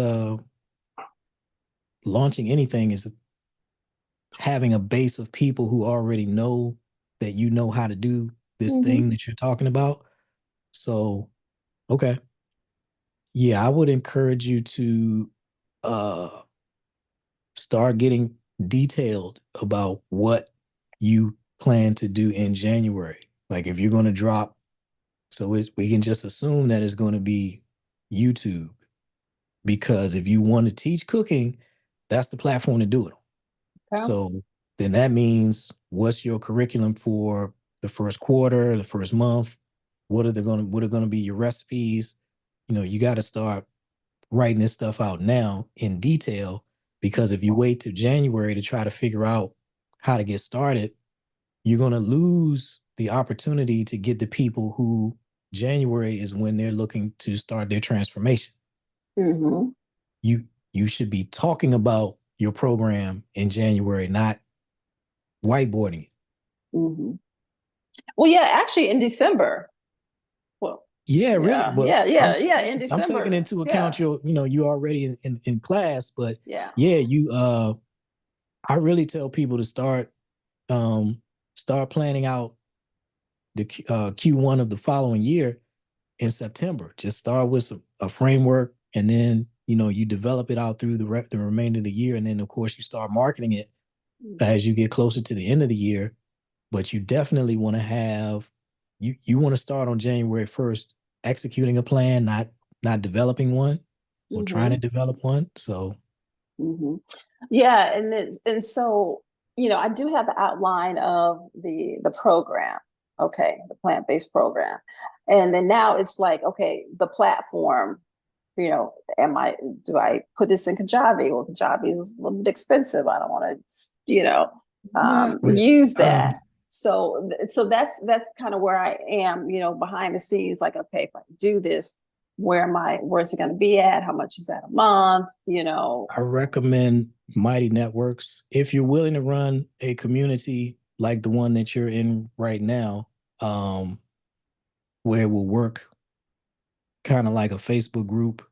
S2: launching anything is having a base of people who already know that you know how to do this
S1: Mm-hmm.
S2: thing that you're talking about. So, okay. Yeah, I would encourage you to uh start getting detailed about what you plan to do in January. Like if you're going to drop, we can just assume that it's going to be YouTube, because if you want to teach cooking, that's the platform to do it on.
S1: Okay.
S2: So then that means, what's your curriculum for the first quarter, the first month? What are going to be your recipes? You got to start writing this stuff out now in detail, because if you wait till January to try to figure out how to get started, you're going to lose the opportunity to get the people who January is when they're looking to start their transformation.
S1: Mm-hmm.
S2: You should be talking about your program in January, not whiteboarding it.
S1: Mm-hmm. Well, yeah, actually in December. Well,
S2: Yeah, really.
S1: yeah,
S2: Well,
S1: yeah,
S2: I'm
S1: yeah, yeah. In
S2: I'm taking
S1: December.
S2: into
S1: Yeah,
S2: account you already in class, but
S1: yeah.
S2: yeah, I really tell people to um start planning out the Q1 of the following year in September. Just start with a framework, and then you develop it out through the remainder of the year, and then of course you start marketing it
S1: Mm-hmm.
S2: as you get closer to the end of the year. But you definitely want to have you want to start on January 1st executing a plan, not developing one or trying to
S1: Mm-hmm.
S2: develop one. So
S1: Mm-hmm. Yeah, and so I do have the outline of the program. Okay, the plant-based program, and then now it's like, okay, the platform. Am I do I put this in Kajabi? Well, Kajabi is a little bit expensive. I don't want to,
S2: yeah,
S1: use that. So that's kind of where I am, behind the scenes. Like, okay, if I do this, where's it going to be at? How much is that a month?
S2: I recommend Mighty Networks if you're willing to run a community like the one that you're in right now, um, where it will work kind of like a Facebook group,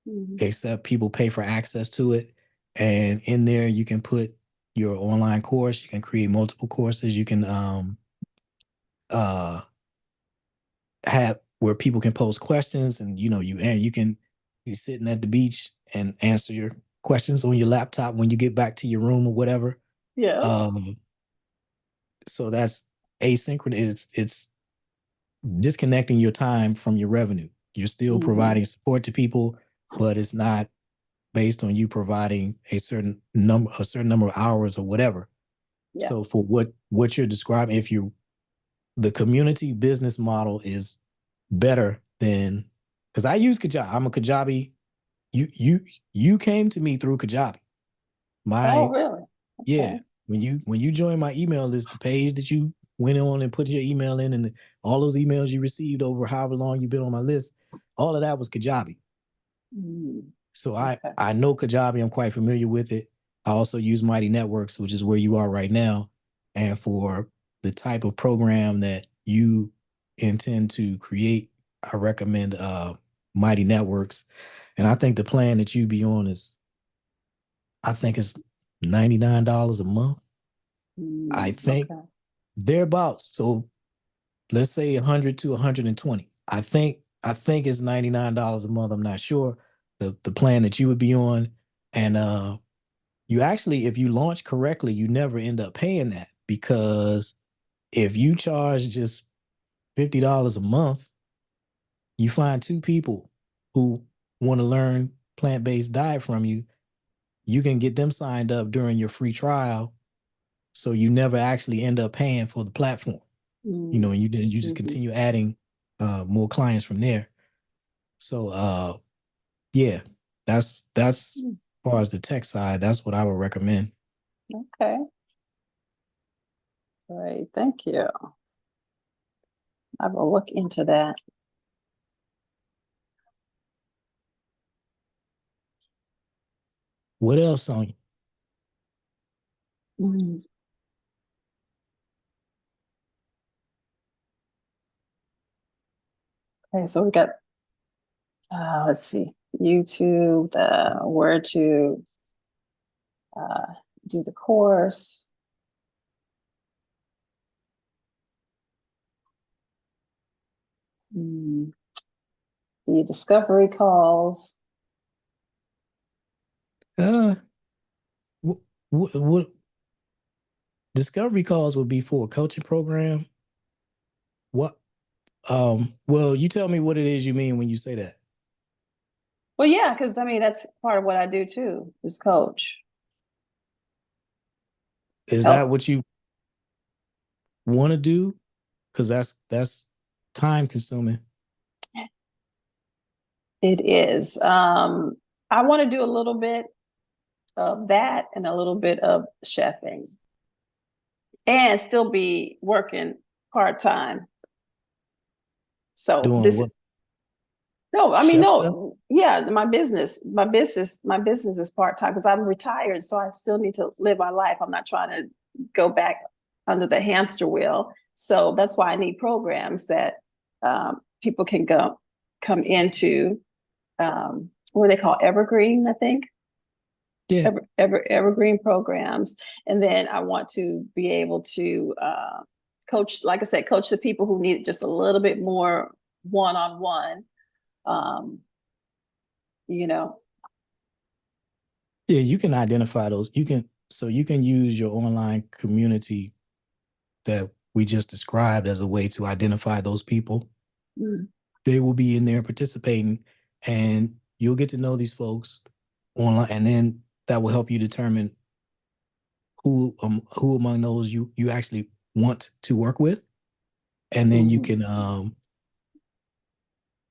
S1: Mhm.
S2: except people pay for access to it. And in there, you can put your online course. You can create multiple courses. You can uh, have where people can pose questions, and you can be sitting at the beach and answer your questions on your laptop when you get back to your room or whatever.
S1: Yeah.
S2: Um, so that's asynchronous. It's disconnecting your time from your revenue. You're still
S1: Hmm.
S2: providing support to people, but it's not based on you providing a certain number of hours or whatever.
S1: Yeah.
S2: So for what you're describing, if you the community business model is better than, because I use Kajabi. I'm a Kajabi. You came to me through Kajabi.
S1: Oh,
S2: My
S1: really?
S2: Yeah,
S1: Okay.
S2: when you join my email list, the page that you went on and put your email in, and all those emails you received over however long you've been on my list, all of that was Kajabi.
S1: Mm.
S2: So I
S1: Okay.
S2: I know Kajabi. I'm quite familiar with it. I also use Mighty Networks, which is where you are right now. And for the type of program that you intend to create, I recommend Mighty Networks. And I think the plan that you be on I think it's $99 a month. I
S1: Mm.
S2: think
S1: Okay.
S2: thereabouts. So let's say 100 to 120. I think it's $99 a month. I'm not sure the plan that you would be on. And you actually, if you launch correctly, you never end up paying that, because if you charge just $50 a month, you find two people who want to learn plant-based diet from you, you can get them signed up during your free trial. So you never actually end up paying for the platform, you know, and you just
S1: Mm-hmm.
S2: continue adding more clients from there. So yeah, that's as far as the tech side, that's what I would recommend.
S1: Okay. Great. Thank you. I will look into that.
S2: What else on you?
S1: Mm. Okay, so we got let's see, YouTube, the where to uh, do the course. Mm. The discovery calls.
S2: Uh, what discovery calls would be for a coaching program? What? Well, you tell me what it is you mean when you say that.
S1: Well, yeah, because I mean that's part of what I do too, is coach.
S2: Is that
S1: Health.
S2: what you want to do? Because that's time consuming.
S1: It is. I want to do a little bit of that and a little bit of chefing and still be working part-time. So
S2: Doing what?
S1: this, no, I mean,
S2: Chef stuff?
S1: no, yeah, my business is part-time because I'm retired. So I still need to live my life. I'm not trying to go back under the hamster wheel. So that's why I need programs that people can come into what they call evergreen, I think.
S2: Yeah.
S1: Evergreen programs. And then I want to be able to coach, like I said, coach the people who need just a little bit more one-on-one. Um, you know.
S2: Yeah, you can identify those. You can use your online community that we just described as a way to identify those people.
S1: Mm.
S2: They will be in there participating, and you'll get to know these folks online, and then that will help you determine who among those you actually want to work with, and then
S1: Mm-hmm.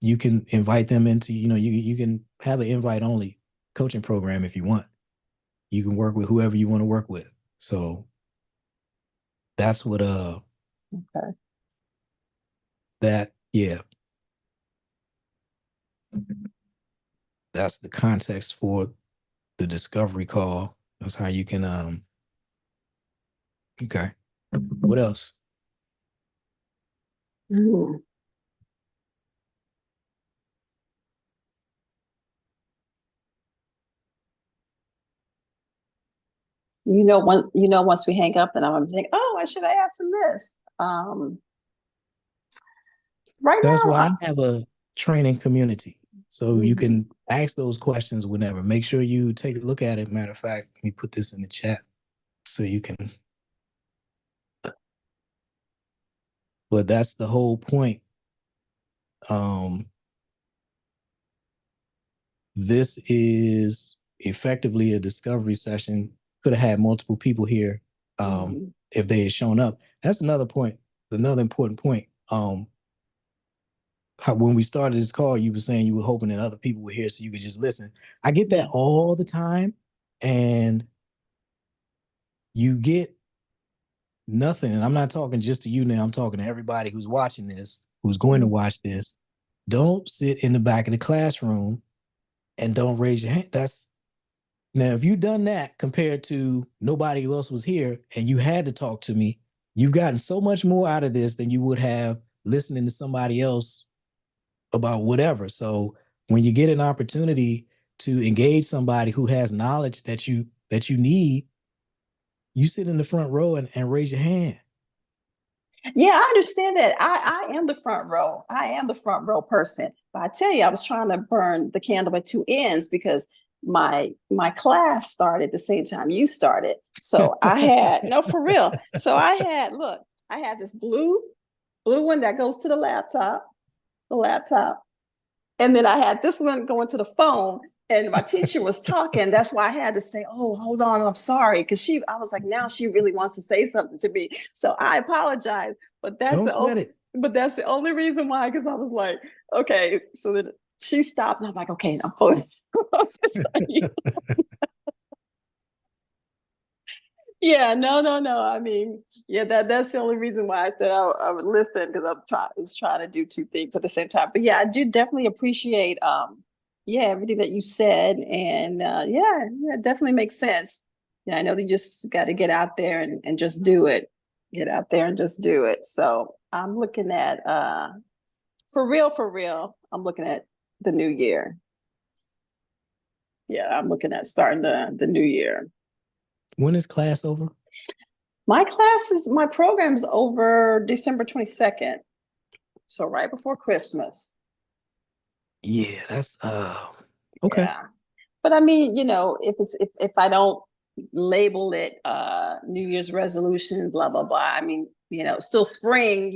S2: you can invite them into, you can have an invite only coaching program if you want. You can work with whoever you want to work with. So that's what
S1: Okay.
S2: that yeah, that's the context for the discovery call. That's how you can okay. What else?
S1: Mm. Once we hang up, then I'm gonna think, oh, I should have asked him this. Right
S2: That's
S1: now,
S2: why I have a training community. So you
S1: mhm.
S2: can ask those questions whenever. Make sure you take a look at it. Matter of fact, let me put this in the chat so you can. But that's the whole point. Um, this is effectively a discovery session. Could have had multiple people here
S1: Mhm.
S2: if they had shown up. That's another point. Another important point. When we started this call, you were saying you were hoping that other people were here so you could just listen. I get that
S1: Yeah.
S2: all the time, and you get nothing. And I'm not talking just to you now. I'm talking to everybody who's watching this, who's going to
S1: Mhm.
S2: watch this. Don't sit in the back of the classroom and don't raise your hand. That's now, if you've done that compared to nobody else was here and you had to talk to me, you've gotten so much more out of this than you would have listening to somebody else about whatever. So when you get an opportunity to engage somebody who has knowledge that you need, you sit in the front row and raise your hand.
S1: Yeah, I understand that. I am the front row. I am the front row person. But I tell you, I was trying to burn the candle at two ends because my class started at the same time you started. So I had no, for real. So I had this blue one that goes to the laptop, and then I had this one going to the phone. And my teacher was talking. That's why I had to say, "Oh, hold on, I'm sorry," because I was like, now she really wants to say something to me. So I apologize, but
S2: Don't sweat it.
S1: that's the only reason why. Because I was like, okay, so then she stopped, and I'm like, okay, I'm focused. Yeah, no, no, no. I mean, yeah, that's the only reason why I said I would listen, because I was trying to do two things at the same time. But yeah, I do definitely appreciate yeah, everything that you said. And yeah, it definitely makes sense. Yeah, I know that you just got to get out there and just do it. Get out there and just do it. So I'm looking at for real, I'm looking at the new year. Yeah, I'm looking at starting the new year.
S2: When is class over?
S1: My program's over December 22nd. So right before Christmas.
S2: Yeah, that's okay.
S1: Yeah. But I mean, if I don't label it New Year's resolution, blah, blah, blah. I mean, still spring,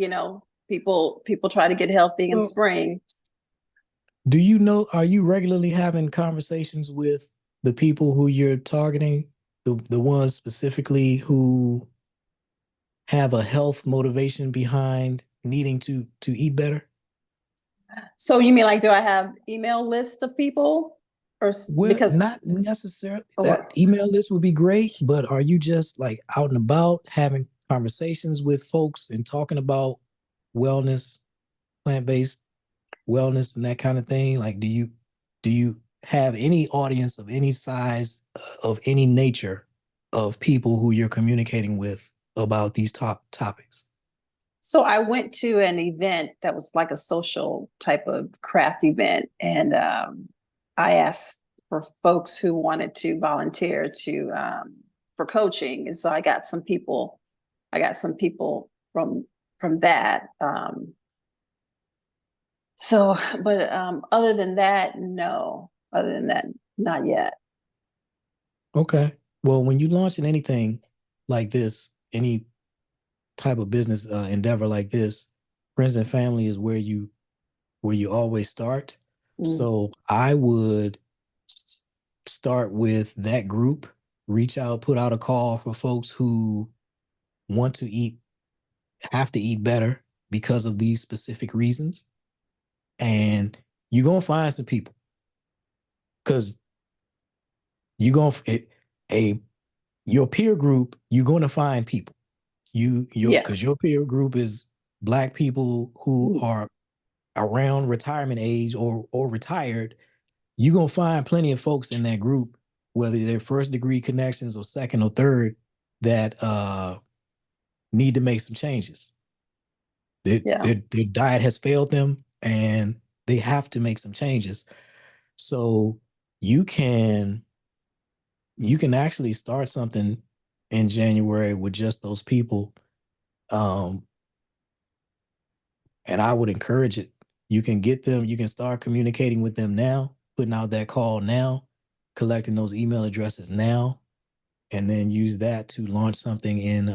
S1: people try to get healthy in
S2: Well,
S1: spring.
S2: do you know, are you regularly having conversations with the people who you're targeting, the ones specifically who have a health motivation behind needing to eat better?
S1: So you mean, like, do I have email lists of people,
S2: Well,
S1: because
S2: not necessarily. That
S1: or
S2: email list would be great, but are you just like out and about having conversations with folks and talking about wellness, plant-based wellness and that kind of thing? Like, do you have any audience of any size, of any nature, of people who you're communicating with about these top topics?
S1: So I went to an event that was like a social type of craft event, and I asked for folks who wanted to volunteer to for coaching, and so I got some people. I got some people from that. So, but other than that, no. Other than that, not yet.
S2: Okay. Well, when you launching anything like this, any type of business endeavor like this, friends and family is where you always start.
S1: Mm.
S2: So I would start with that group, reach out, put out a call for folks who want to eat, have to eat better because of these specific reasons. And you're gonna find some people because you're gonna a your peer group, you're gonna find people.
S1: Yeah.
S2: Because your peer group is Black people who
S1: Mm.
S2: are around retirement age or retired. You're gonna find plenty of folks in that group, whether they're first degree connections or second or third, that need to make some changes. Their,
S1: Yeah.
S2: their, their diet has failed them and they have to make some changes. So you can you can actually start something in January with just those people. Um, and I would encourage it. You can get them, you can start communicating with them now, putting out that call now, collecting those email addresses now, and then use that to launch something in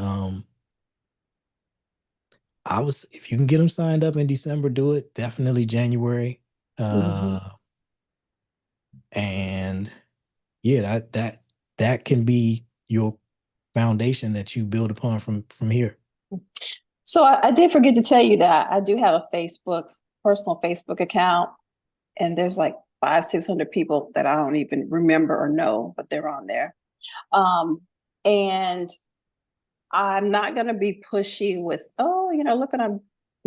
S2: if you can get them signed up in December, do it. Definitely January.
S1: Mhm.
S2: Uh and yeah, that can be your foundation that you build upon from here.
S1: So I did forget to tell you that I do have a personal Facebook account, and there's like 600 people that I don't even remember or know, but they're on there. And I'm not going to be pushy with, oh, look what I'm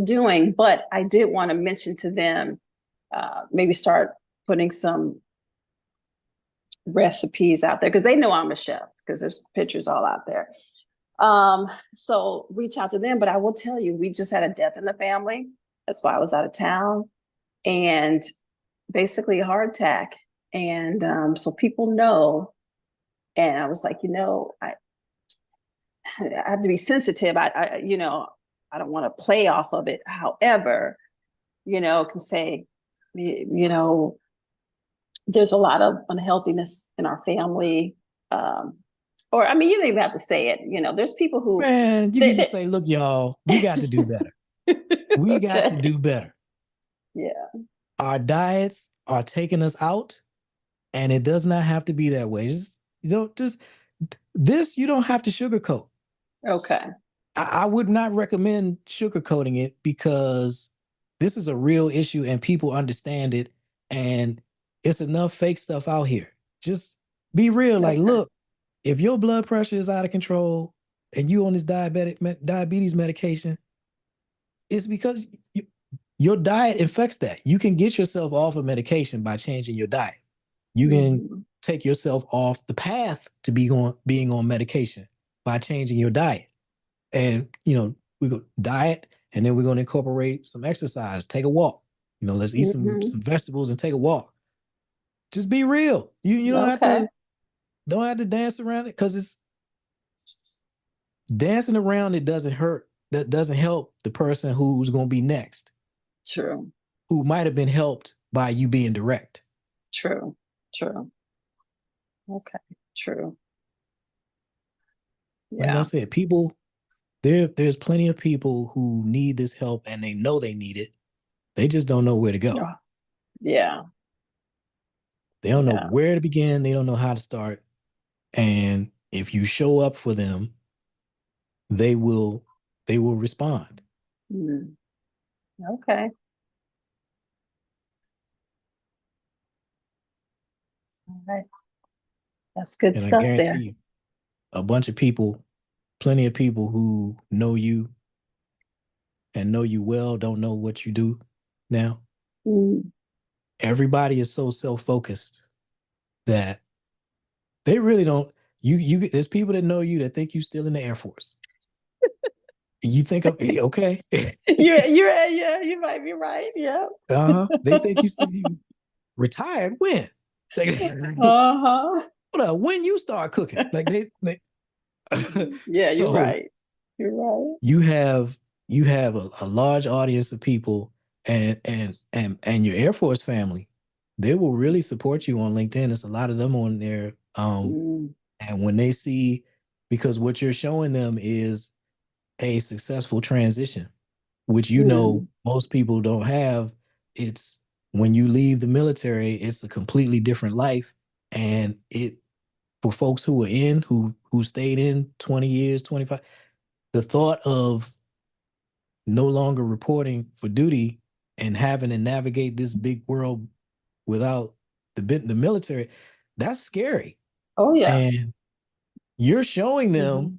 S1: doing. But I did want to mention to them, maybe start putting some recipes out there, because they know I'm a chef, because there's pictures all out there. So reach out to them. But I will tell you, we just had a death in the family. That's why I was out of town, and basically a heart attack. And so people know. And I was like, I have to be sensitive. I don't want to play off of it. However, can say, you know, there's a lot of unhealthiness in our family. Or, I mean, you don't even have to say it. There's people who,
S2: Man, you can just
S1: they,
S2: say, look, y'all, we got to do better. We got to
S1: okay.
S2: do better.
S1: Yeah.
S2: Our diets are taking us out. And it does not have to be that way. Just you don't just this you don't have to sugarcoat.
S1: Okay.
S2: I would not recommend sugarcoating it because this is a real issue and people understand it, and it's enough fake stuff out here. Just be real. Like,
S1: Okay.
S2: look, if your blood pressure is out of control and you on this diabetes medication, it's because your diet infects that. You can get yourself off of medication by changing your diet. You can
S1: Hmm.
S2: take yourself off the path to being on medication by changing your diet. And we go diet, and then we're going to incorporate some exercise, take a walk. Let's eat
S1: Hmm.
S2: some vegetables and take a walk. Just be real. You
S1: Okay.
S2: don't have to dance around it, because it's dancing around it doesn't hurt. That doesn't help the person who's going to be next,
S1: True.
S2: who might have been helped by you being direct.
S1: True. True. Okay. True.
S2: Like I
S1: Yeah.
S2: said, people there's plenty of people who need this help and they know they need it. They just don't know where to go.
S1: Oh, yeah.
S2: They don't know
S1: Yeah.
S2: where to begin. They don't know how to start. And if you show up for them, they will respond.
S1: Mm. Okay. All right. That's good
S2: And I
S1: stuff
S2: guarantee
S1: there.
S2: you, a bunch of people, plenty of people who know you and know you well, don't know what you do now.
S1: Mm.
S2: Everybody is so self-focused that they really don't. There's people that know you that think you still in the Air Force. You think of okay.
S1: Yeah, you might be right. Yeah.
S2: They think you retired when? Like,
S1: Uh-huh.
S2: hold up, when you start cooking? Like they
S1: Yeah, you're
S2: so
S1: right. You're right.
S2: you have a large audience of people, and your Air Force family. They will really support you on LinkedIn. There's a lot of them on there.
S1: Mm.
S2: And when they see, because what you're showing them is a successful transition, which
S1: Mm.
S2: most people don't have. It's when you leave the military, it's a completely different life. And it for folks who stayed in 20 years, 25, the thought of no longer reporting for duty and having to navigate this big world without the military, that's scary.
S1: Oh yeah.
S2: And you're showing them,
S1: Hmm.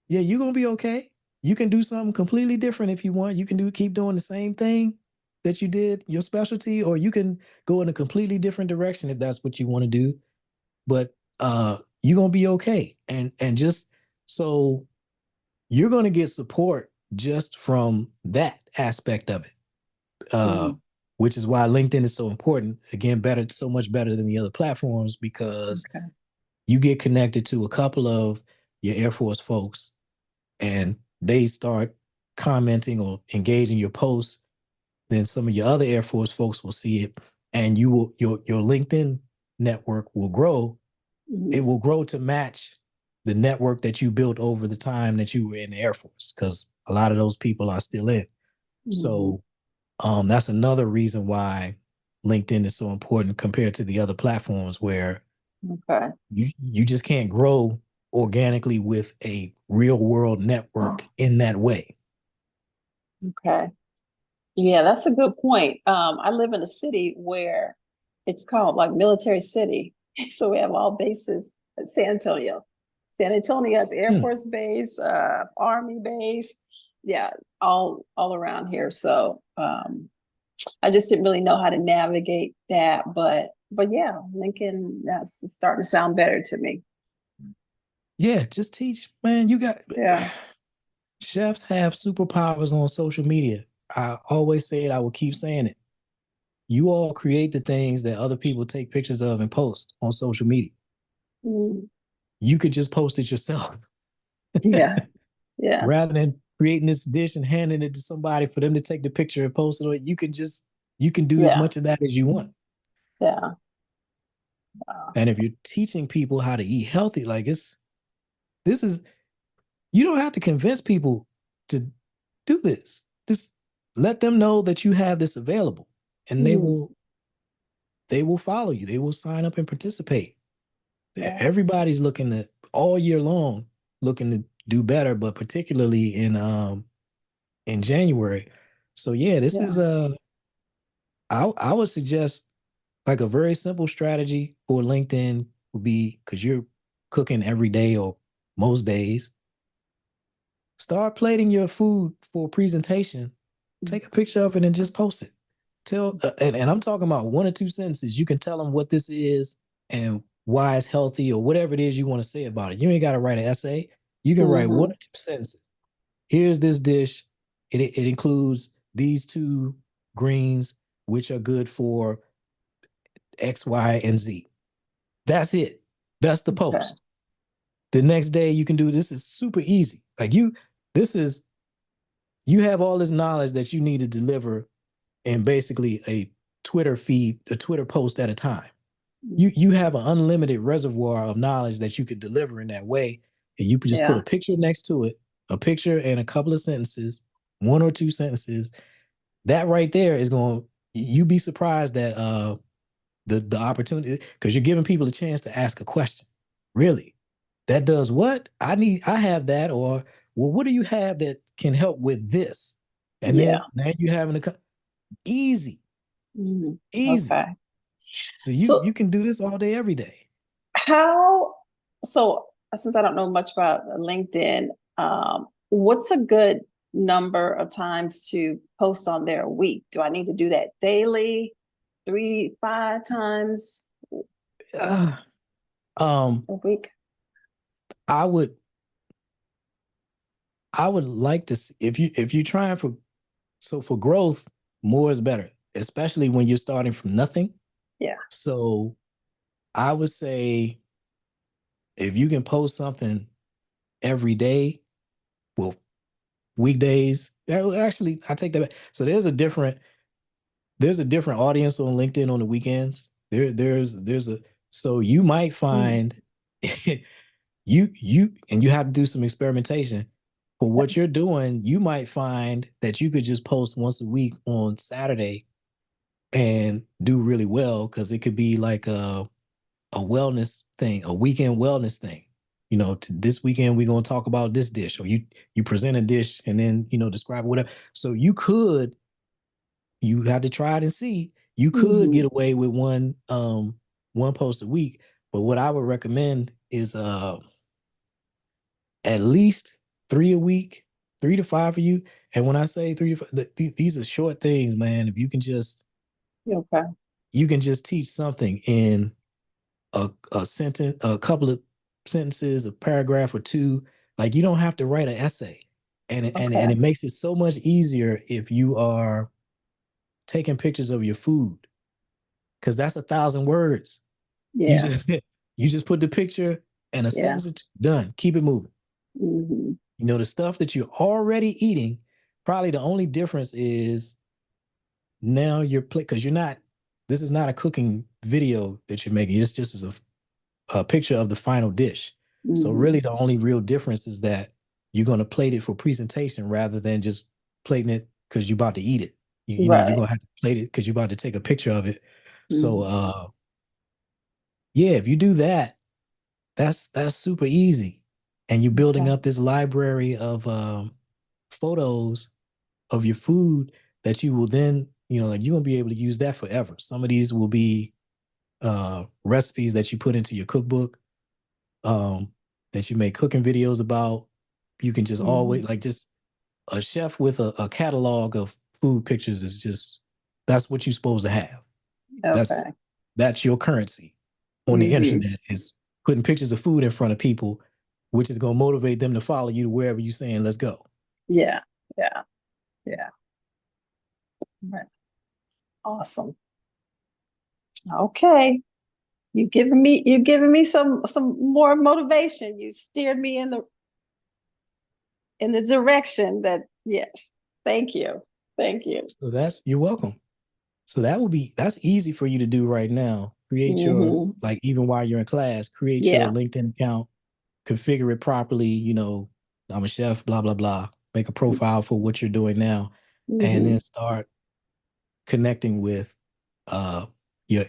S2: yeah, you're gonna be okay. You can do something completely different if you want. You can keep doing the same thing that you did, your specialty, or you can go in a completely different direction if that's what you want to do. But you're gonna be okay. And just so you're gonna get support just from that aspect of it. Uh,
S1: Mm.
S2: which is why LinkedIn is so important. Again, so much better than the other platforms, because
S1: Okay.
S2: you get connected to a couple of your Air Force folks, and they start commenting or engaging your posts. Then some of your other Air Force folks will see it, and your LinkedIn network will grow. It
S1: Mm.
S2: will grow to match the network that you built over the time that you were in the Air Force, because a lot of those people are still in.
S1: Hmm.
S2: So that's another reason why LinkedIn is so important compared to the other platforms, where
S1: Okay.
S2: you just can't grow organically with a real world network in that way.
S1: Okay. Yeah, that's a good point. I live in a city where it's called like Military City. So we have all bases at San Antonio. San Antonio has Air
S2: Hmm.
S1: Force Base, Army Base. Yeah, all around here. So I just didn't really know how to navigate that, but yeah, Lincoln, that's starting to sound better to me.
S2: Yeah, just teach, man. You got
S1: Yeah.
S2: chefs have superpowers on social media. I always say it. I will keep saying it. You all create the things that other people take pictures of and post on social media.
S1: Mm.
S2: You could just post it yourself
S1: Yeah. Yeah.
S2: rather than creating this dish and handing it to somebody for them to take the picture and post it. Or you can do as
S1: Yeah.
S2: much of that as you want.
S1: Yeah. Uh,
S2: And if you're teaching people how to eat healthy, like this is you don't have to convince people to do this. Just let them know that you have this available, and they
S1: mm.
S2: will they will follow you. They will sign up and participate.
S1: Yeah.
S2: Everybody's looking to all year long looking to do better, but particularly in January. So yeah, this is
S1: Yeah.
S2: I would suggest like a very simple strategy for LinkedIn would be because you're cooking every day or most days. Start plating your food for a presentation. Take a picture of it and just post it. And I'm talking about 1 or 2 sentences. You can tell them what this is and why it's healthy or whatever it is you want to say about it. You ain't got to write an essay. You can write one
S1: Mm-hmm.
S2: or two sentences. Here's this dish. It includes these two greens, which are good for X, Y, and Z. That's it. That's the
S1: Okay.
S2: post. The next day you can do this is super easy. This is you have all this knowledge that you need to deliver in basically a Twitter feed, a Twitter post at a time. You have an unlimited reservoir of knowledge that you could deliver in that way. And you could just put
S1: Yeah.
S2: a picture next to it, a picture and a couple of sentences, 1 or 2 sentences. That right there is going, you'd be surprised that the opportunity, because you're giving people a chance to ask a question. Really? That does what? I have that, or well, what do you have that can help with this? And
S1: Yeah.
S2: then now you having easy,
S1: Mhm.
S2: easy.
S1: Okay.
S2: So you
S1: So
S2: can do this all day, every day.
S1: how, so since I don't know much about LinkedIn, what's a good number of times to post on there a week? Do I need to do that daily, 3, 5 times
S2: Uh, um,
S1: a week?
S2: I would I would like to see if you're trying for so for growth, more is better, especially when you're starting from nothing.
S1: Yeah.
S2: So I would say if you can post something every day, well, weekdays. Actually, I take that back. So there's a different audience on LinkedIn on the weekends. There's a so you might
S1: Mm.
S2: find you have to do some experimentation. For what you're doing, you might find that you could just post once a week on Saturday and do really well because it could be like a wellness thing, a weekend wellness thing. This weekend we're gonna talk about this dish, or you present a dish and then describe whatever. So you have to try it and see. You could
S1: Hmm.
S2: get away with one post a week, but what I would recommend is at least 3 a week, 3 to 5 for you. And when I say 3 to 5, these are short things, man. If
S1: Okay.
S2: you can just teach something in a sentence, a couple of sentences, a paragraph or two. Like you don't have to write an essay, and
S1: Okay.
S2: it makes it so much easier if you are taking pictures of your food because that's 1,000 words. You
S1: Yeah.
S2: just you just put the picture and a
S1: Yeah.
S2: sentence or two, done. Keep it moving.
S1: Hmm.
S2: The stuff that you're already eating, probably the only difference is now you're because you're not. This is not a cooking video that you're making. It's just as a picture of the final dish. So
S1: Hmm.
S2: really, the only real difference is that you're going to plate it for presentation rather than just plating it because you're about to eat it. You're
S1: Right.
S2: going to have to plate it because you're about to take a picture of it. So
S1: Hmm.
S2: yeah, if you do that, that's super easy, and you're building
S1: Okay.
S2: up this library of photos of your food that you will then like you're gonna be able to use that forever. Some of these will be recipes that you put into your cookbook, um, that you make cooking videos about. You can just
S1: Hmm.
S2: always like just a chef with a catalog of food pictures is just that's what you're supposed to have. That's
S1: Okay.
S2: that's your currency on the
S1: Hmm.
S2: internet is putting pictures of food in front of people, which is gonna motivate them to follow you to wherever you're saying let's go.
S1: Yeah. Yeah. Yeah. Right. Awesome. Okay. You've given me some more motivation. You steered me in the direction that, yes. Thank you. Thank you.
S2: So you're welcome. So that's easy for you to do right now. Create your
S1: Hmm.
S2: like even while you're in class, create your
S1: Yeah.
S2: LinkedIn account, configure it properly. I'm a chef, blah blah blah. Make a profile for what you're doing now, and
S1: Hmm.
S2: then start connecting with uh your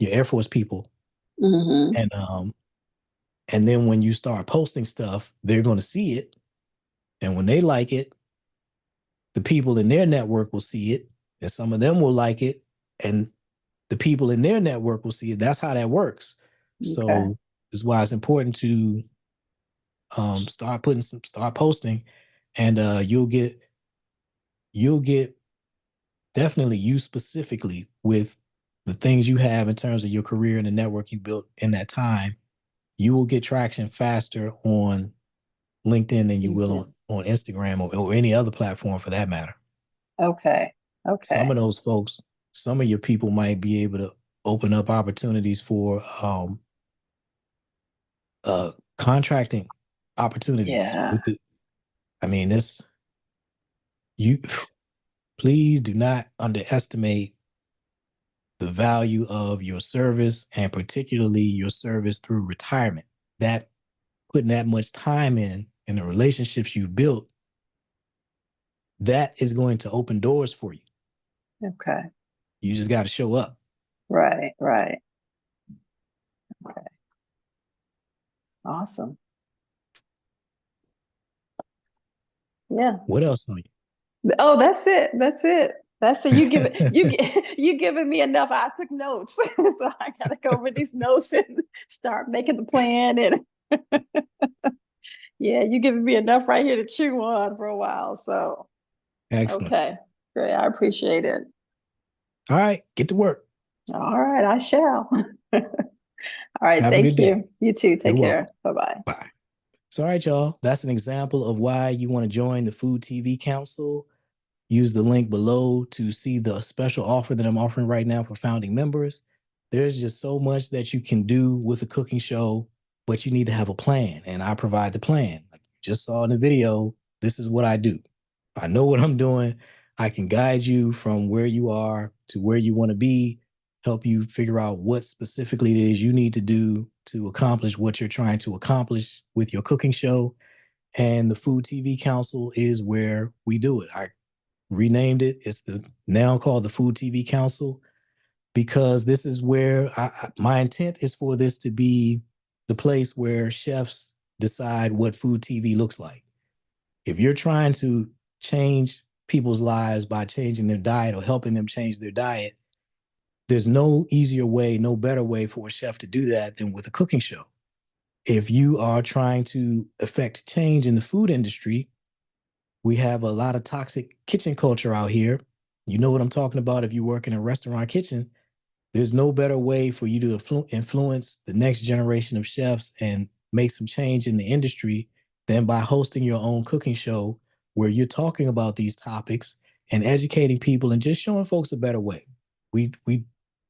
S2: Air Force people,
S1: Mm-hmm.
S2: and then when you start posting stuff, they're going to see it, and when they like it, the people in their network will see it, and some of them will like it, and the people in their network will see it. That's how that works.
S1: Okay.
S2: So that's why it's important to start posting, and you'll get definitely you specifically with the things you have in terms of your career and the network you built in that time. You will get traction faster on LinkedIn than you will
S1: LinkedIn.
S2: on Instagram or any other platform for that matter.
S1: Okay.
S2: Some
S1: Okay.
S2: of those folks, some of your people might be able to open up opportunities for contracting opportunities
S1: Yeah.
S2: with the. I mean, this you please do not underestimate the value of your service and particularly your service through retirement. That putting that much time in and the relationships you built, that is going to open doors for you.
S1: Okay.
S2: You just got to show up.
S1: Right. Right. Okay. Awesome. Yeah.
S2: What else on you?
S1: Oh, that's it. That's it. That's it. You give it. You giving me enough. I took notes, so I gotta go over these notes and start making the plan. And yeah, you giving me enough right here to chew on for a while. So
S2: Excellent.
S1: okay, great. I appreciate it.
S2: All right, get to work.
S1: All right, I shall. All right,
S2: Have a good
S1: thank
S2: day.
S1: you. You too.
S2: You're
S1: Take
S2: welcome.
S1: care. Bye bye.
S2: Bye. So, all right, y'all. That's an example of why you want to join the Food TV Council. Use the link below to see the special offer that I'm offering right now for founding members. There's just so much that you can do with a cooking show, but you need to have a plan, and I provide the plan. Like you just saw in the video, this is what I do. I know what I'm doing. I can guide you from where you are to where you want to be, help you figure out what specifically it is you need to do to accomplish what you're trying to accomplish with your cooking show. And the Food TV Council is where we do it. I renamed it. It's the now called the Food TV Council because this is where my intent is for this to be the place where chefs decide what food TV looks like. If you're trying to change people's lives by changing their diet or helping them change their diet, there's no easier way, no better way for a chef to do that than with a cooking show. If you are trying to affect change in the food industry, we have a lot of toxic kitchen culture out here. You know what I'm talking about if you work in a restaurant kitchen. There's no better way for you to influence the next generation of chefs and make some change in the industry than by hosting your own cooking show where you're talking about these topics and educating people and just showing folks a better way. We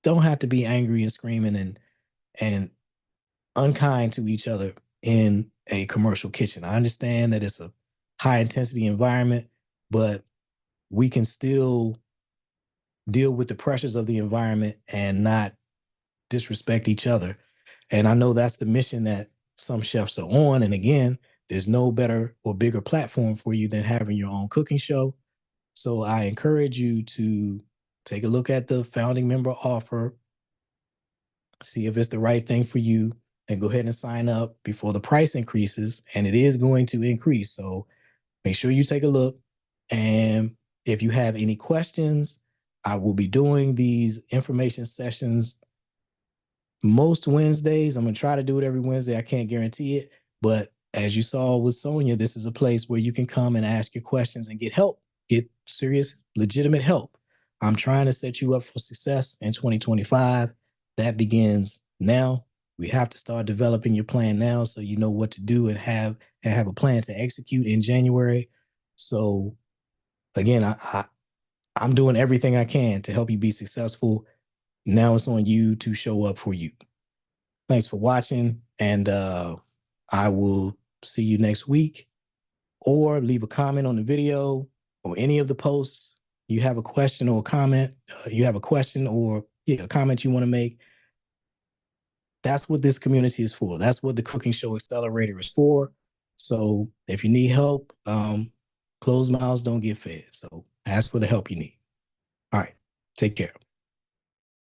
S2: don't have to be angry and screaming and unkind to each other in a commercial kitchen. I understand that it's a high intensity environment, but we can still deal with the pressures of the environment and not disrespect each other. And I know that's the mission that some chefs are on. And again, there's no better or bigger platform for you than having your own cooking show. So I encourage you to take a look at the founding member offer, see if it's the right thing for you, and go ahead and sign up before the price increases. And it is going to increase. So make sure you take a look. And if you have any questions, I will be doing these information sessions most Wednesdays. I'm going to try to do it every Wednesday. I can't guarantee it. But as you saw with Sonia, this is a place where you can come and ask your questions and get help, get serious, legitimate help. I'm trying to set you up for success in 2025. That begins now. We have to start developing your plan now so you know what to do and have a plan to execute in January. So again, I'm doing everything I can to help you be successful. Now it's on you to show up for you. Thanks for watching, and I will see you next week. Or leave a comment on the video or any of the posts. You have a question or a comment, you have a question or a comment you want to make. That's what this community is for. That's what the Cooking Show Accelerator is for. So if you need help, closed mouths don't get fed. So ask for the help you need. All right. Take care.